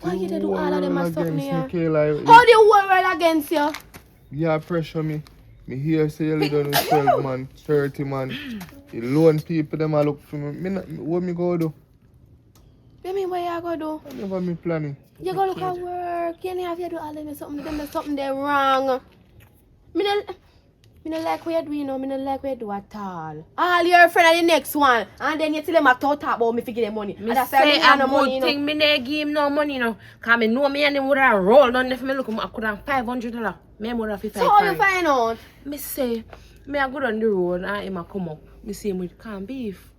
A: Why you do all of them or something here?
D: Kayla,
A: How do you work against you?
D: yeah, pressure me. Me hear say you live down with 12 man, 30 man. You loan people, them a look for me. What me go do?
A: You mean what you go do?
D: I never me planning.
A: You go look at work. You don't have to do all of them something they wrong. Me no like what you do, you know. Me no like what you do at all. All your friend are the next one. And then you tell them I talk about me to give them money.
H: Me
A: And that's why
H: say
A: me
H: a
A: have no
H: good
A: money, you know.
H: thing, me never give him no money, you know. Because me know me and him would have rolled on if me look, I could have $500. Me would have $55.
A: So how you find out?
H: Me say, me I go down the road and him a come up. Me see him with corned beef.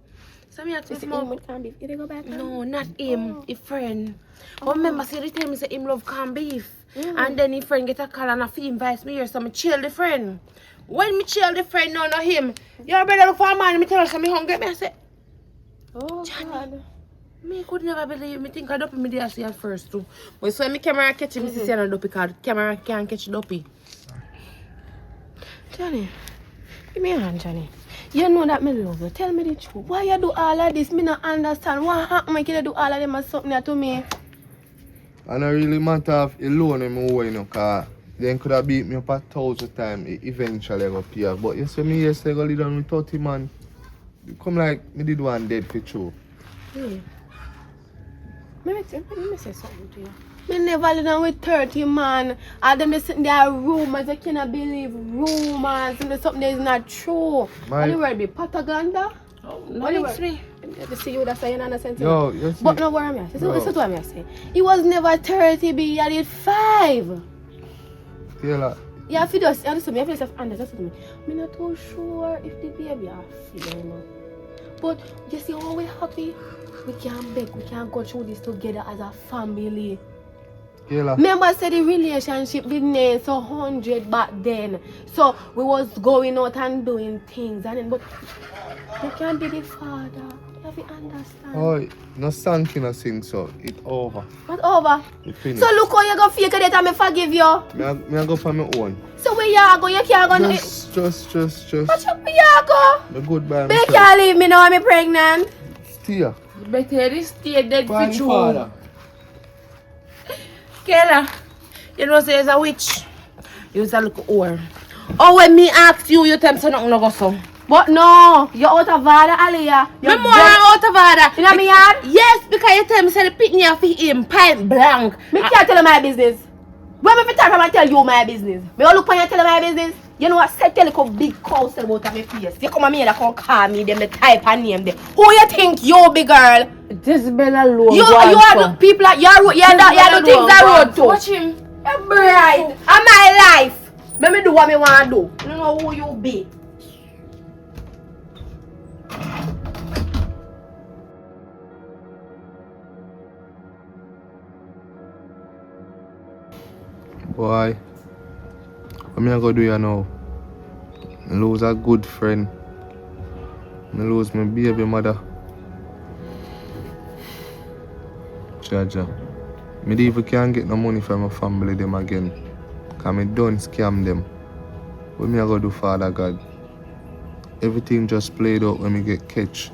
H: So me a
A: You
H: take
A: see
H: him
A: him
H: up.
A: with corned beef. You dey go back?
H: No, not him, his friend. But remember, see the time me say him love corned beef. And then his friend get a call and a fee invite me here, so me chill the friend. When me chill the friend, no, not him. Your brother look for a man, me tell her so me hungry. Me I say,
A: Oh,
H: Johnny.
A: God.
H: me could never believe me think I dopey me there see at first too. But so me camera catch him, me see no dopey card. Camera can't catch dopey.
A: Johnny, give me a hand, Johnny. You know that me love you. Tell me the truth. Why you do all of this? Me not understand. What happened make you do all of them or something to me?
D: And I really matter if alone him away, you know, cause then could have beat me up 1,000 times. Eventually I go pay. But you see me yesterday go live down with 30 man. You come like me did one dead for true.
A: Let me say something to you. Me never live down with 30 man. And them just sitting there rumors. I cannot believe rumors. And there's something that is not true.
D: My-
A: What the word be propaganda?
H: No,
A: What the
H: it's
A: word?
H: me.
A: You see you that's saying understand.
D: Yo, you see.
A: But no worry, me. This
D: No.
A: is what I'm saying. It was never 30 B. I did 5.
D: Kayla,
A: Yeah, if you just understand me, I feel yourself understand me. I'm not too sure if the baby are feeling, you know. But you see how we're happy? We can beg, we can go through this together as a family.
D: Kayla.
A: Remember, say the relationship didn't end so 100 back then. So we was going out and doing things, and then but you can't be the father. You have to understand.
D: Oh, no song in a sing so it over.
A: What over?
D: It finished.
A: So look how you go fake it and me forgive you.
D: Me I go for my own.
A: So where you go? You can't go.
D: Just.
A: Watch up where you go.
D: Me good by
A: Me
D: myself.
A: can't leave me now. I'm pregnant.
D: Stay.
H: Better this stay dead for
D: Find
H: true.
D: father.
H: Kayla, you know say it's a witch. You a look whore. Oh, when me ask you, you tell me say nothing no go so.
A: But no, you're out of order, Aliyah.
H: Me more out of order.
A: In my yard?
H: Yes, because you tell me say the picnic of him point blank.
A: Me can't tell you my business. When me talk, I tell you my business. Me all look on you tell you my business. You know what? Set tell you big cows tell about my face. You come at me and come call me them the type and name them. Who you think you big girl?
H: This Bella alone.
A: You are the people that you are the things I wrote to.
H: Watch him.
A: You're bright. And my life. Let me do what me want to do. You don't know who you be.
D: Boy, what me I go do you now? I lose a good friend. I lose my baby mother. Jaja. Me even can't get no money from my family them again. Cause me done scam them. What me I go do, Father God? Everything just played out when me get catch.